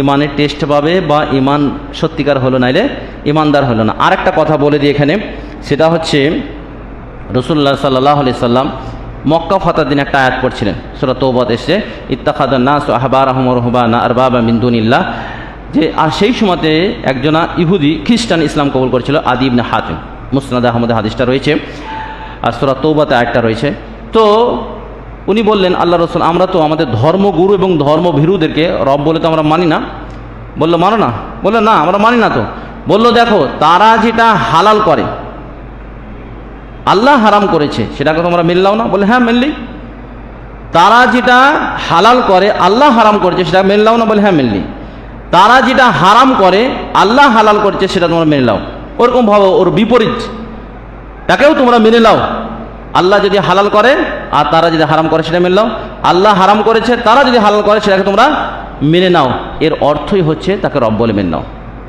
A: ইমানের টেস্ট পাবে, বা ইমান সত্যিকার হলো, নাইলে ইমানদার হলো না। আরেকটা কথা বলে দিই এখানে, সেটা হচ্ছে রাসূলুল্লাহ সাল্লাল্লাহু আলাইহি সাল্লাম মক্কা ফাতার দিন একটা আয়াত পড়ছিলেন, সূরা তাওবাতে এসেছে ইত্তাখাযান নাসু আহবারাহুম ওয়া রুহবানা আরবাবা মিন দুনিল্লাহ, যে আর সেই সময়তে একজনা ইহুদি খ্রিস্টান ইসলাম কবুল করেছিল, আদি ইবনে হাতিম। মুসনাদ আহমদে হাদিসটা রয়েছে, আর সূরা তাওবাতে আয়াতটা রয়েছে। তো উনি বললেন, আল্লাহ রাসূল, আমরা তো আমাদের ধর্মগুরু এবং ধর্মভীরুদেরকে রব বলে তো আমরা মানি না। বললো মানো না? বললো না, আমরা মানি না। তো বললো দেখো, তারা যেটা হালাল করে, আল্লাহ হারাম করেছে, সেটাকে তোমরা মেনে নাও না? বলে হ্যাঁ মেনলি। তারা যেটা হালাল করে আল্লাহ হারাম করেছে সেটা মেনে নাও না? বলে হ্যাঁ মেনে। তারা যেটা হারাম করে আল্লাহ হালাল করেছে সেটা তোমরা মেনে নাও। ওরকম ভাবে ওর বিপরীত তাকেও তোমরা মেনে নাও। আল্লাহ যদি হালাল করে আর তারা যদি হারাম করে সেটা মেনে নাও। আল্লাহ হারাম করেছে, তারা যদি হালাল করে সেটাকে তোমরা মেনে নাও। এর অর্থই হচ্ছে তাকে রব বলে মেনে নাও।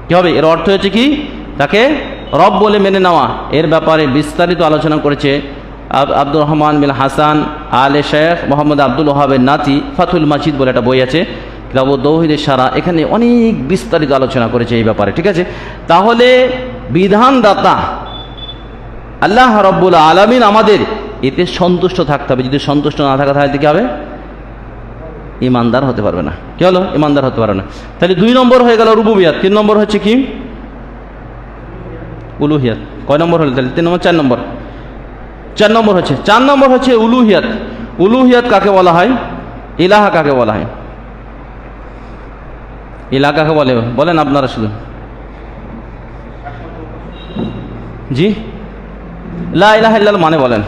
A: কি হবে? এর অর্থ হচ্ছে কি? তাকে রব বলে মেনে নেওয়া। এর ব্যাপারে বিস্তারিত আলোচনা করেছে আব্দুর রহমান বিন হাসান আলে শেখ মোহাম্মদ আব্দুল ওহাবের নাতি, ফাতুল মাজিদ বলে একটা বই আছে, কিতাব তাওহীদের সারা, এখানে অনেক বিস্তারিত আলোচনা করেছে এই ব্যাপারে। ঠিক আছে, তাহলে বিধানদাতা আল্লাহ রাব্বুল আলামিন আমাদের এতে সন্তুষ্ট থাকতে হবে। যদি সন্তুষ্ট না থাকা তাহলে কি হবে? ইমানদার হতে পারবে না। কি হলো? ইমানদার হতে পারবে না। তাহলে 2 নম্বর হয়ে গেল রুবুবিয়াত। 3 নম্বর হচ্ছে কি? উলুহিয়াত। কয় নম্বর হলো তাহলে? 3 নম্বর, 4 নম্বর। 4 নম্বর হচ্ছে, 4 নম্বর হচ্ছে উলুহিয়াত। উলুহিয়াত কাকে বলা হয়? ইলাহা কাকে বলা হয়? ইলাহা কাকে বলে? বলেন আপনারা শুধু। জি, লা ইলাহা ইল্লাল্লাহ মানে বলেন।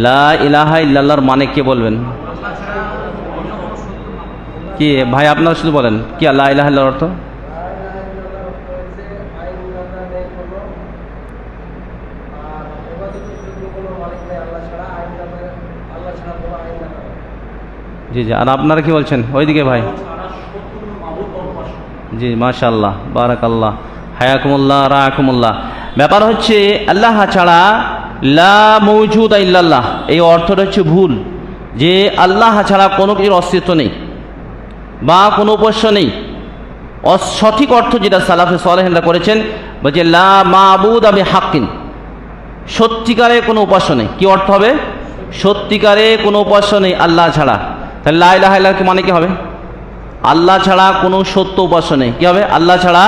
A: লা ইলাহা ইল্লাল্লাহর মানে কে বলবেন? কি ভাই আপনারা শুধু বলেন, কি লা ইলাহা ইল্লাল্লাহর অর্থ? জি জি, আর আপনারা কি বলছেন ওইদিকে ভাই? জি মাশাআল্লাহ, বারাকাল্লাহ, হায়াকুমুল্লাহ, রাহাকুমুল্লাহ। ব্যাপার হচ্ছে আল্লাহ ছাড়া লা মওজুদা ইল্লাল্লাহ, এই অর্থটা হচ্ছে ভুল, যে আল্লাহ ছাড়া কোনো কিছুর অস্তিত্ব নেই বা কোনো উপাস্য নেই। সঠিক অর্থ যেটা সালাফে সালেহিনরা করেছেন, বলছে লা মাবুদা বিহাক্কিন, সত্যিকারে কোনো উপাস্য নেই। কি অর্থ হবে? সত্যিকারে কোনো উপাস্য নেই আল্লাহ ছাড়া। তাহলে লা ইলাহা ইল্লাল্লাহ মানে কি হবে? আল্লাহ ছাড়া কোনো সত্য উপাস্য নেই। কি হবে? আল্লাহ ছাড়া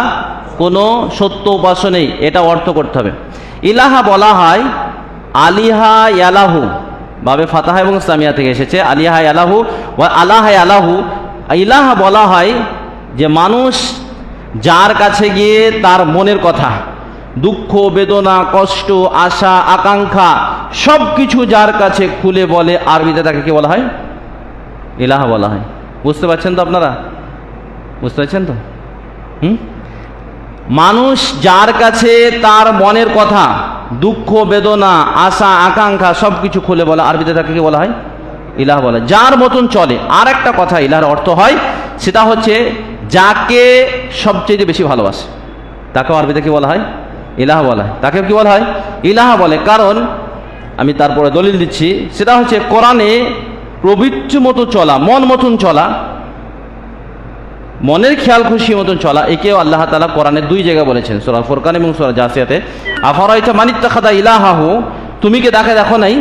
A: কোনো সত্য উপাস্য নেই, এটা অর্থ করতে হবে। ইলাহা বলা হয় আলিহা ইয়ালাহু, বাবে ফাতাহা এবং ইসলামিয়া থেকে এসেছে। আলিহা ইয়ালাহু ওয়া আলাহা ইয়ালাহু। ইলাহা বলা হয় যে মানুষ যার কাছে গিয়ে তার মনের কথা, দুঃখ, বেদনা, কষ্ট, আশা, আকাঙ্ক্ষা সব কিছু যার কাছে খুলে বলে, আরবিতে তাকে কি বলা হয়? ইলাহা বলা হয়। বুঝতে পারছেন তো আপনারা? বুঝতে পারছেন তো? মানুষ যার কাছে তার মনের কথা, দুঃখ, বেদনা, আশা, আকাঙ্ক্ষা সব কিছু খুলে বলে, আরবিতে তাকে কি বলা হয়? ইলাহ বলা। যার মতন চলে। আর একটা কথা ইলাহার অর্থ হয়, সেটা হচ্ছে যাকে সবচেয়ে বেশি ভালোবাসে, তাকেও আরবিতে কি বলা হয়? ইলাহ বলা হয়। তাকে কি বলা হয়? ইলাহা বলে। কারণ আমি তারপরে দলিল দিচ্ছি, সেটা হচ্ছে কোরআনে প্রবৃত্তি মতো চলা, মন মতন চলা, মনের খেয়াল খুশি মতন চলা, একেও আল্লাহ তাআলা কোরআনে 2 জায়গায় বলেছেন, সূরা ফুরকান এবং সূরা জাসিয়াতে। আফারাইতা মানিত্তাখাযা ইলাহাহু, তুমি কি দেখো নাই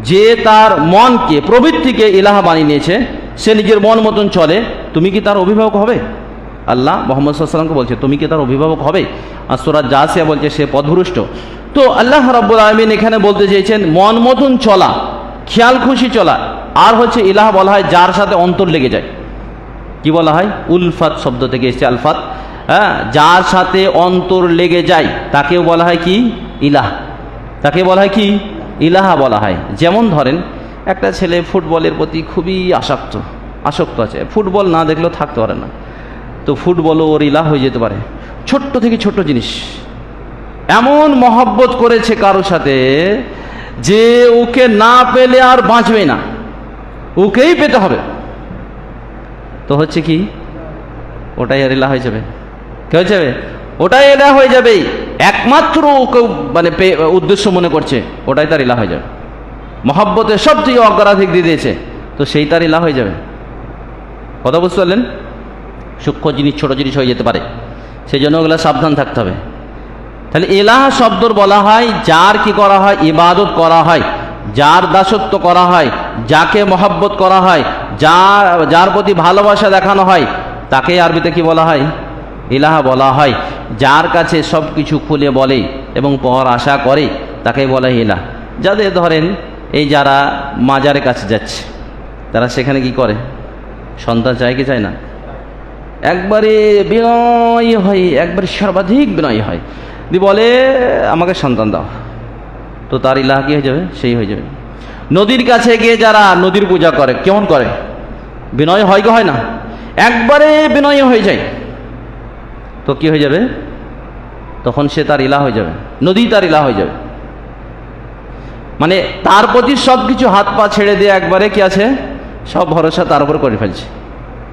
A: যে তার মনকে, প্রবৃত্তিকে ইলাহা বানিয়ে নিয়েছে, সে নিজের মন মতন চলে, তুমি কি তার অভিভাবক হবে? আল্লাহ মুহাম্মদ সাল্লাল্লাহু আলাইহি ওয়াসাল্লামকে বলছে তুমি কি তার অভিভাবক হবে? আর সূরা জাসিয়া বলছে সে পথভ্রষ্ট। তো আল্লাহ রাব্বুল আলামিন এখানে বলতে চেয়েছেন মন মতন চলা, খেয়াল খুশি চলা। আর হচ্ছে ইলাহা বলা হয় যার সাথে অন্তর লেগে যায়। কি বলা হয়? উলফাত শব্দ থেকে এসেছে আলফাত। হ্যাঁ, যার সাথে অন্তর লেগে যায় তাকেও বলা হয় কি? ইলাহ। তাকে বলা হয় কি? ইলাহা বলা হয়। যেমন ধরেন একটা ছেলে ফুটবলের প্রতি খুবই আসক্ত আছে, ফুটবল না দেখলেও থাকতে পারে না, তো ফুটবলও ওর ইলাহ হয়ে যেতে পারে। ছোট্ট থেকে ছোট্ট জিনিস এমন মহব্বত করেছে কারোর সাথে যে ওকে না পেলে আর বাঁচবে না, ওকেই পেতে হবে, তো হচ্ছে কি? ওটাই আর ইলাহ হয়ে যাবে। কে হয়ে যাবে? ওটাই ইলাহ হয়ে যাবে। একমাত্র ওকে মানে উদ্দেশ্য মনে করছে, ওটাই তার ইলাহ হয়ে যাবে। মহব্বতের সবচেয়ে অগ্রাধিক দিয়ে দিয়েছে, তো সেই তার ইলাহ হয়ে যাবে। কথা বুঝতে পারলেন? সূক্ষ্ম জিনিস, ছোট জিনিস হয়ে যেতে পারে, সেই জন্য ওগুলো সাবধান থাকতে হবে। তাহলে ইলাহ শব্দর বলা হয় যার কি করা হয়? ইবাদত করা হয়, যার দাসত্ব করা হয়, যাকে মহব্বত করা হয়, যার প্রতি ভালোবাসা দেখানো হয়, তাকে আরবিতে কি বলা হয়? ইলাহা বলা হয়। যার কাছে সব কিছু খুলে বলে এবং পর আশা করে, তাকে বলা হয় ইলাহ। যাদের ধরেন এই যারা মাজারের কাছে যাচ্ছে, তারা সেখানে কি করে? সন্তান চায় কি চায় না? একবারে বিনয়ী হয়, একবারে সর্বাধিক বিনয়ী হয়, দিয়ে বলে আমাকে সন্তান দাও, তো তার ইলাহ কি হয়ে যাবে? সেই হয়ে যাবে। নদীর কাছে গিয়ে যারা নদীর পূজা করে কেমন করে? বিনয় হয় কি হয় না? একবারে বিনয় হয়ে যায়, তো কি হয়ে যাবে? তখন সে তার ইলাহ হয়ে যাবে, নদী তার ইলাহ হয়ে যাবে। মানে তার প্রতি সব কিছু হাত পা ছেড়ে দিয়ে একবারে কি আছে, সব ভরসা তার উপর করে ফেলছে,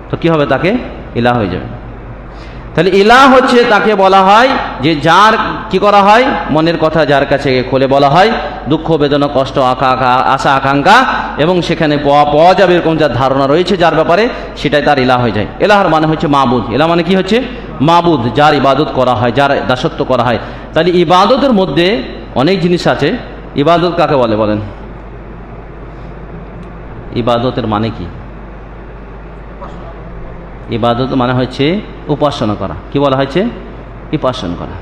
A: তো কি হবে? তাকে ইলাহ হয়ে যাবে। তাহলে ইলাহ হচ্ছে তাকে বলা হয় যে যার কি করা হয়, মনের কথা যার কাছে খুলে বলা হয়, দুঃখ বেদনা কষ্ট আশা আকাঙ্ক্ষা এবং সেখানে পাওয়া যাবে এরকম যার ধারণা রয়েছে যার ব্যাপারে, সেটাই তার ইলাহ হয়ে যায়। ইলাহর মানে হচ্ছে মাবুদ। ইলাহ মানে কি হচ্ছে? মাবুদ, যার ইবাদত করা হয়, যার দাসত্ব করা হয়। তাহলে ইবাদতের মধ্যে অনেক জিনিস আছে। ইবাদত কাকে বলে বলেন? ইবাদতের মানে কি? ইবাদত মানে হচ্ছে উপাসনা করা। কি বলা হয়েছে? উপাসনা করা।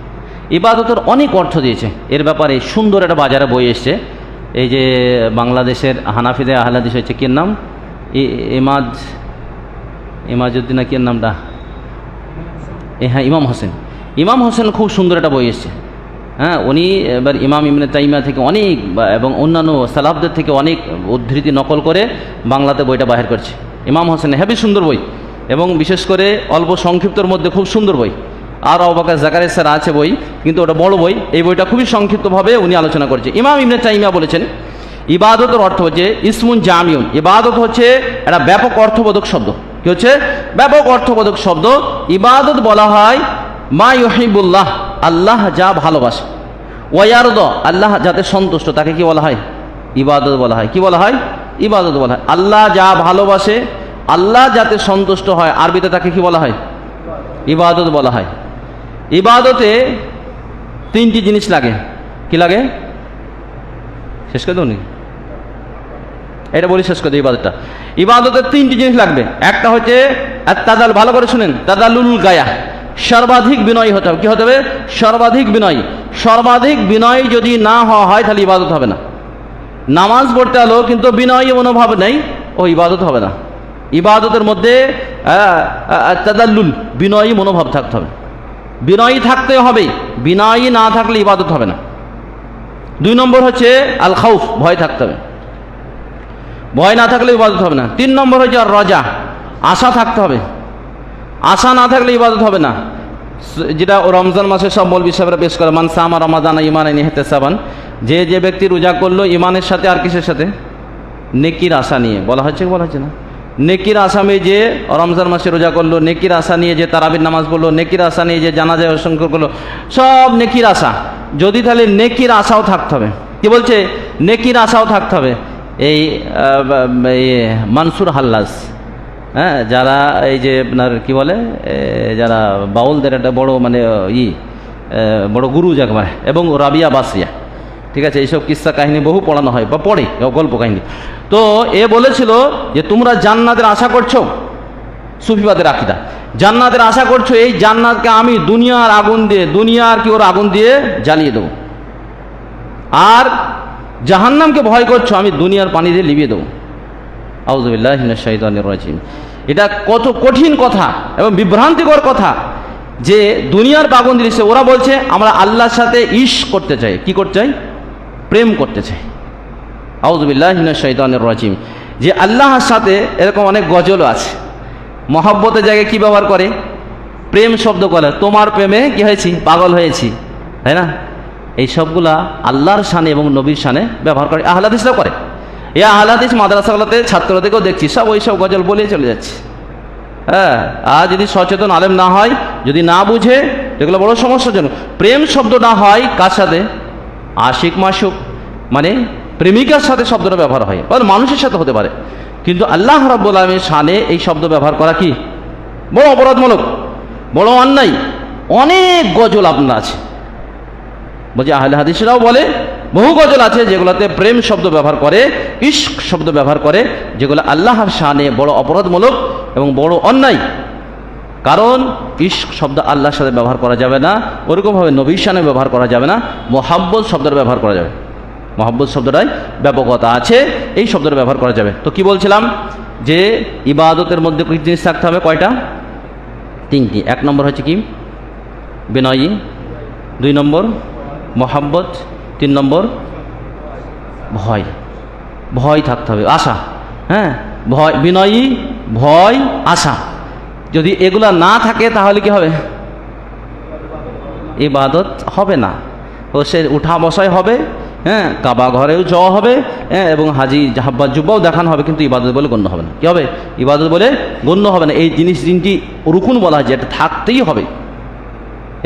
A: ইবাদতের অনেক অর্থ দিয়েছে। এর ব্যাপারে সুন্দর একটা বাজারে বই এসছে, এই যে বাংলাদেশের হানাফিদের আহলাদিস হচ্ছে কি নাম, ইমাজউদ্দিন না কি নামটা, হ্যাঁ ইমাম হোসেন খুব সুন্দর একটা বই এসছে। হ্যাঁ, উনি এবার ইমাম ইবনে তাইমিয়া থেকে অনেক এবং অন্যান্য সালাফদের থেকে অনেক উদ্ধৃতি নকল করে বাংলাতে বইটা বাহির করছে। ইমাম হোসেন হেবি সুন্দর বই, এবং বিশেষ করে অল্প সংক্ষিপ্তর মধ্যে খুব সুন্দর বই। আর আবু বকর জাকারিয়া স্যার আছে বই, কিন্তু ওটা বড় বই। এই বইটা খুবই সংক্ষিপ্তভাবে উনি আলোচনা করেছে। ইমাম ইবনে তাইমিয়া বলেছেন ইবাদতের অর্থ হচ্ছে ইসমুন জামিউন। ইবাদত হচ্ছে একটা ব্যাপক অর্থবোধক শব্দ। কি হচ্ছে? ব্যাপক অর্থবোধক শব্দ। ইবাদত বলা হয় মা ইউহিবুল্লাহ, আল্লাহ যা ভালোবাসে, ওয়ারদ, আল্লাহ যাতে সন্তুষ্ট, তাকে কি বলা হয়? ইবাদত বলা হয়। কি বলা হয়? ইবাদত বলা হয়। আল্লাহ যা ভালোবাসে, আল্লাহ যাতে সন্তুষ্ট হয়, আরবিতে তাকে কি বলা হয়? ইবাদত বলা হয়। ইবাদতে তিনটি জিনিস লাগে। কি লাগে? শেষ করে দেবনি, এটা বলি শেষ করে দিই। ইবাদতের তিনটি জিনিস লাগবে। একটা হচ্ছে তাদাল, ভালো করে শুনেন, তাদালুল গায়া, সর্বাধিক বিনয়ী হতে হবে। কি হতে হবে? সর্বাধিক বিনয়ী। সর্বাধিক বিনয়ী যদি না হওয়া হয় তাহলে ইবাদত হবে না। নামাজ পড়তে হলো কিন্তু বিনয়ী মনোভাব নেই, ও ইবাদত হবে না। ইবাদতের মধ্যে তাদাল্লুল, বিনয়ী মনোভাব থাকতে হবে। বিনয়ী থাকতে হবে, বিনয়ী না থাকলে ইবাদত হবে না। 2 নম্বর হচ্ছে আল খাউফ, ভয় থাকতে হবে। ভয় না থাকলে ইবাদত হবে না। 3 নম্বর হচ্ছে আর রজা, আশা থাকতে হবে। আশা না থাকলে ইবাদত হবে না। যেটা রমজান মাসে সব মৌলবী সাহেবরা পেশ করে, মান সামা রমাদানা ঈমানান ইহতিসাবান, যে ব্যক্তি রোজা করলো ইমানের সাথে আর কিসের সাথে? নেকির আশা নিয়ে। বলা হচ্ছে না? নেকির আসামে যে রমজান মাসে রোজা করলো, নেকির আশা নিয়ে যে তারাবির নামাজ পড়লো, নেকির আশা নিয়ে যে জানাজায় অসংখ্য করলো, সব নেকির আশা। যদি তাহলে নেকির আশাও থাকতে হবে। কি বলছে? নেকির আশাও থাকতে হবে। এই মানসুর হাল্লাস, হ্যাঁ, যারা এই যে আপনার কি বলে, যারা বাউলদের একটা বড় মানে বড় গুরু যাকে বলে, এবং রাবিয়া বাসরিয়া, ঠিক আছে, এইসব কিস্সা কাহিনী বহু পড়ানো হয় বা পড়ে, গল্প কাহিনী। তো এ বলেছিল যে তোমরা জান্নাতের আশা করছো, সুফিবাদের আকীদা, জান্নাতের আশা করছো, এই জান্নাতকে আমি দুনিয়ার আগুন দিয়ে, দুনিয়ার কি ওর আগুন দিয়ে জ্বালিয়ে দেবো। আর জাহান্নামকে ভয় করছো, আমি দুনিয়ার পানি দিয়ে লিভিয়ে দেবো। আউযুবিল্লাহি মিনাশ শাইতানির রাজিম। এটা কত কঠিন কথা এবং বিভ্রান্তিকর কথা যে দুনিয়ার আগুন দিয়েছে। ওরা বলছে আমরা আল্লাহর সাথে করতে চাই। কি করতে চাই? প্রেম করতে চাই। আউযুবিল্লাহি মিনাশ শাইতানির রাজিম। যে আল্লাহর সাথে এরকম অনেক গজলও আছে। মহব্বতের জায়গায় কি ব্যবহার করে? প্রেম শব্দ করে। তোমার প্রেমে কি হয়েছি? পাগল হয়েছি, তাই না? এই সবগুলা আল্লাহর শানে এবং নবীর শানে ব্যবহার করে, আহলে হাদিসরাও করে। এই আহলে হাদিস মাদ্রাসাগুলোতে ছাত্রদেরকেও দেখছি সব ওই সব গজল বলে চলে যাচ্ছে। হ্যাঁ, আর যদি সচেতন আলেম না হয়, যদি না বুঝে, এগুলো বড় সমস্যাজনক। প্রেম শব্দটা হয় কার সাথে? আশিক মাশুক, মানে প্রেমিকার সাথে শব্দটা ব্যবহার হয়, মানুষের সাথে হতে পারে। কিন্তু আল্লাহ রাব্বুল আলামিনের শানে এই শব্দ ব্যবহার করা কি বড় অপরাধমূলক, বড় অন্যায়। অনেক গজল আপনার আছে, বলছি আহলে হাদিসরাও বলে বহু গজল আছে যেগুলোতে প্রেম শব্দ ব্যবহার করে, ইশক শব্দ ব্যবহার করে, যেগুলো আল্লাহর শানে বড় অপরাধমূলক এবং বড় অন্যায়। কারণ ইশক শব্দ আল্লাহর সাথে ব্যবহার করা যাবে না, ওরকমভাবে নবীর শানে ব্যবহার করা যাবে না। মোহাব্বত শব্দের ব্যবহার করা যাবে, মোহাব্বত শব্দটাই ব্যাপকতা আছে, এই শব্দের ব্যবহার করা যাবে। তো কি বলছিলাম যে ইবাদতের মধ্যে কি জিনিস থাকতে হবে? কয়টা? 3টি। 1 নম্বর হচ্ছে কি? বিনয়ী। 2 নম্বর মোহাব্বত। 3 নম্বর ভয়। ভয় থাকতে হবে, আশা, হ্যাঁ, ভয়, বিনয়ী, ভয়, আশা। যদি এগুলা না থাকে তাহলে কি হবে? ইবাদত হবে না। ও সে উঠা বসাই হবে, হ্যাঁ, কাবা ঘরেও যাওয়া হবে, হ্যাঁ, এবং হাজি জাহাব্বা জুব্বাও দেখানো হবে, কিন্তু ইবাদত বলে গণ্য হবে না। কি হবে? ইবাদত বলে গণ্য হবে না। এই জিনিসটি রুকুন বলা হয়, যে এটা থাকতেই হবে,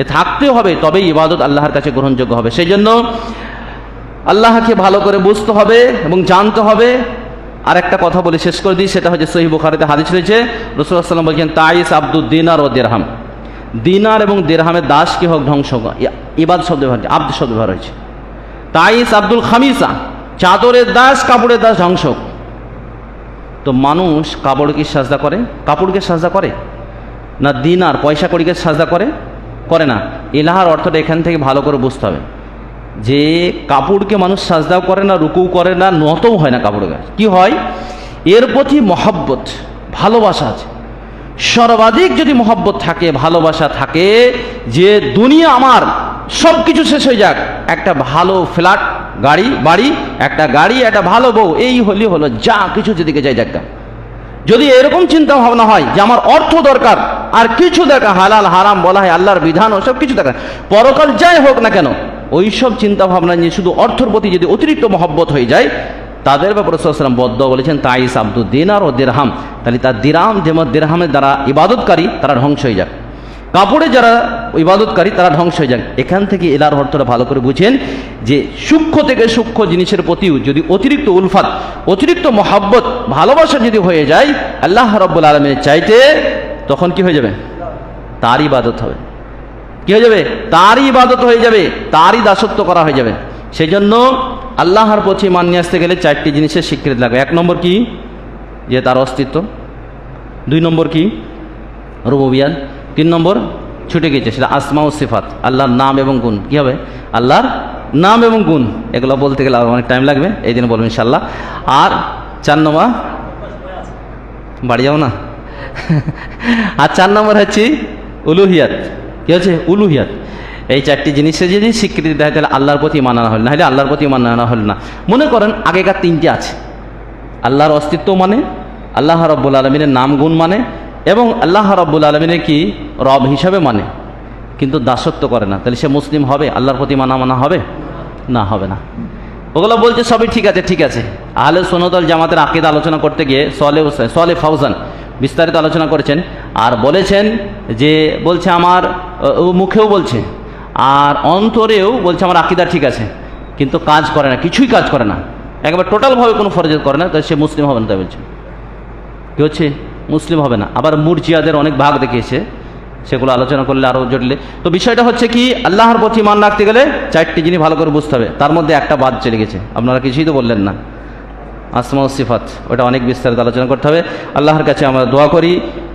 A: এ থাকতে হবে, তবেই ইবাদত আল্লাহর কাছে গ্রহণযোগ্য হবে। সেই জন্য আল্লাহকে ভালো করে বুঝতে হবে এবং জানতে হবে। আর একটা কথা বলে শেষ করে দিই, সেটা হচ্ছে সহিহ বুখারীতে হাদিস রয়েছে, রাসূলুল্লাহ সাল্লাল্লাহু আলাইহি ওয়াসাল্লাম বলেছেন, তাইস আব্দুদ দিনার ও দিরহাম, দিনার এবং দিরহামের দাস কি হোক ধ্বংস। ইবাদ শব্দ ব্যবহার, আব্দ শব্দ ব্যবহার হয়েছে। তাইস আব্দুল খামিসা, চাদরের দাস, কাপড়ের দাস ধ্বংস। তো মানুষ কাপড়কে সাজদা করে, কাপড়কে সাজদা করে না দিনার পয়সা কড়িকে সাজদা করে? করে না। ইলাহার অর্থটা এখান থেকে ভালো করে বুঝতে হবে, যে কাপড়কে মানুষ সাজদাও করে না, রুকুও করে না, নতও হয় না কাপড়ের কাছে। কি হয়? এর প্রতি মহব্বত, ভালোবাসা আছে। সর্বাধিক যদি মহব্বত থাকে, ভালোবাসা থাকে, যে দুনিয়া আমার সব কিছু শেষ হয়ে যাক, একটা ভালো ফ্ল্যাট, গাড়ি, বাড়ি, একটা গাড়ি, একটা ভালো বউ, এই হলে হলো, যা কিছু যেদিকে যাই যাক। যদি এরকম চিন্তা ভাবনা হয় যে আমার অর্থ দরকার, আর কিছু দেখা, হালাল হারাম বলা হয়, আল্লাহর বিধান, ও সব কিছু দেখা, পরকাল যাই হোক না কেন, ওই সব চিন্তা ভাবনা নিয়ে শুধু অর্থের প্রতি যদি অতিরিক্ত মহব্বত হয়ে যায়, তাদের ব্যাপারে রাসূলুল্লাহ সাল্লাল্লাহু আলাইহি ওয়াসাল্লাম বদ্দুয়া বলেছেন, তাইস আব্দুদ দিনার ও দিরহাম, তাহলে তার দিরাম যেমন দিরহামের দ্বারা ইবাদতকারী তারা ধ্বংস হয়ে যাক, কাপড়ে যারা ইবাদতকারী তারা ধ্বংস হয়ে যাক। এখান থেকে এলার অর্থটা ভালো করে বুঝেন, যে সূক্ষ্ম থেকে সূক্ষ্ম জিনিসের প্রতিও যদি অতিরিক্ত উলফাত, অতিরিক্ত মহব্বত, ভালোবাসা যদি হয়ে যায় আল্লাহ রাব্বুল আলামিনের চাইতে, তখন কি হয়ে যাবে? তার ইবাদত হবে। কি হয়ে যাবে? তারই ইবাদত হয়ে যাবে, তারই দাসত্ব করা হয়ে যাবে। সেই জন্য আল্লাহর প্রতি মান নিয়ে আসতে গেলে চারটি জিনিসের স্বীকৃতি লাগবে। এক নম্বর কি? যে তার অস্তিত্ব। দুই নম্বর কি? রুবুবিয়াত। তিন নম্বর ছুটে গেছে, সেটা আসমা ও সিফাত, আল্লাহর নাম এবং গুণ। কি হবে? আল্লাহর নাম এবং গুণ। এগুলো বলতে গেলে আর অনেক টাইম লাগবে, এই দিন বলবো ইনশাল্লাহ। আর চার নম্বর, বাড়ি যাও না। আর চার নম্বর হচ্ছে উলুহিয়াত। কি হচ্ছে? উলুহিয়াত। এই চারটি জিনিসে যদি স্বীকৃতি দেয়, তাহলে আল্লাহর প্রতি মানানো হল, না হলে আল্লাহর প্রতি মানানো হল না। মনে করেন আগেকার তিনটে আছে, আল্লাহর অস্তিত্ব মানে, আল্লাহ রাব্বুল আলামিনের নাম গুণ মানে, এবং আল্লাহ রাব্বুল আলামিনের কি রব হিসাবে মানে, কিন্তু দাসত্ব করে না। তাহলে সে মুসলিম হবে? আল্লাহর প্রতি মানা হবে না? হবে না। ওগুলো বলছে সবই ঠিক আছে, ঠিক আছে। আহলে সুন্নাত ওয়াল জামাতের আকীদা আলোচনা করতে গিয়ে সালেহ ফাউজান বিস্তারিত আলোচনা করেছেন, আর বলেছেন যে, বলছে আমার মুখেও বলছে আর অন্তরেও বলছে আমার আকীদা ঠিক আছে, কিন্তু কাজ করে না, কিছুই কাজ করে না, একবার টোটালভাবে কোনো ফরজ করে না, তাই সে মুসলিম হবে না। তাই বলছে কি হচ্ছে? মুসলিম হবে না। আবার মুরজিয়াদের অনেক ভাগ দেখিয়েছে, সেগুলো আলোচনা করলে আরও জটিল। তো বিষয়টা হচ্ছে কি, আল্লাহর প্রতি মান রাখতে গেলে চারটি জিনিস ভালো করে বুঝতে হবে। তার মধ্যে একটা বাদ চলে গেছে, আপনারা কিছুই তো বললেন না, আসমা ও সিফাত। ওটা অনেক বিস্তারিত আলোচনা করতে হবে। আল্লাহর কাছে আমরা দোয়া করি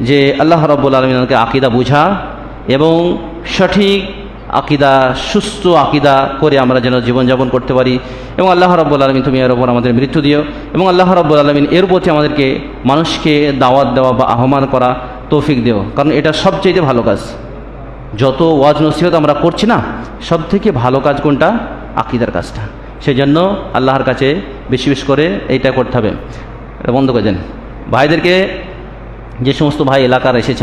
A: যে আল্লাহ রাব্বুল আলামিনকে আকীদা বুঝা এবং সঠিক আকীদা, সুস্থ আকীদা করে আমরা যেন জীবনযাপন করতে পারি। এবং আল্লাহ রাব্বুল আলামিন তুমি এর ওপর আমাদের মৃত্যু দিও, এবং আল্লাহ রাব্বুল আলামিন এর প্রতি আমাদেরকে মানুষকে দাওয়াত দেওয়া বা আহ্বান করা তৌফিক দিও, কারণ এটা সবচেয়ে ভালো কাজ। যত ওয়াজ নসিহত আমরা করছি না, সব থেকে ভালো কাজ কোনটা? আকীদার কাজটা। সেই জন্য আল্লাহর কাছে বেশি বেশি করে এইটা করতে হবে। এটা বন্ধ করে দেন। ভাইদেরকে, যে সমস্ত ভাই এলাকার এসেছেন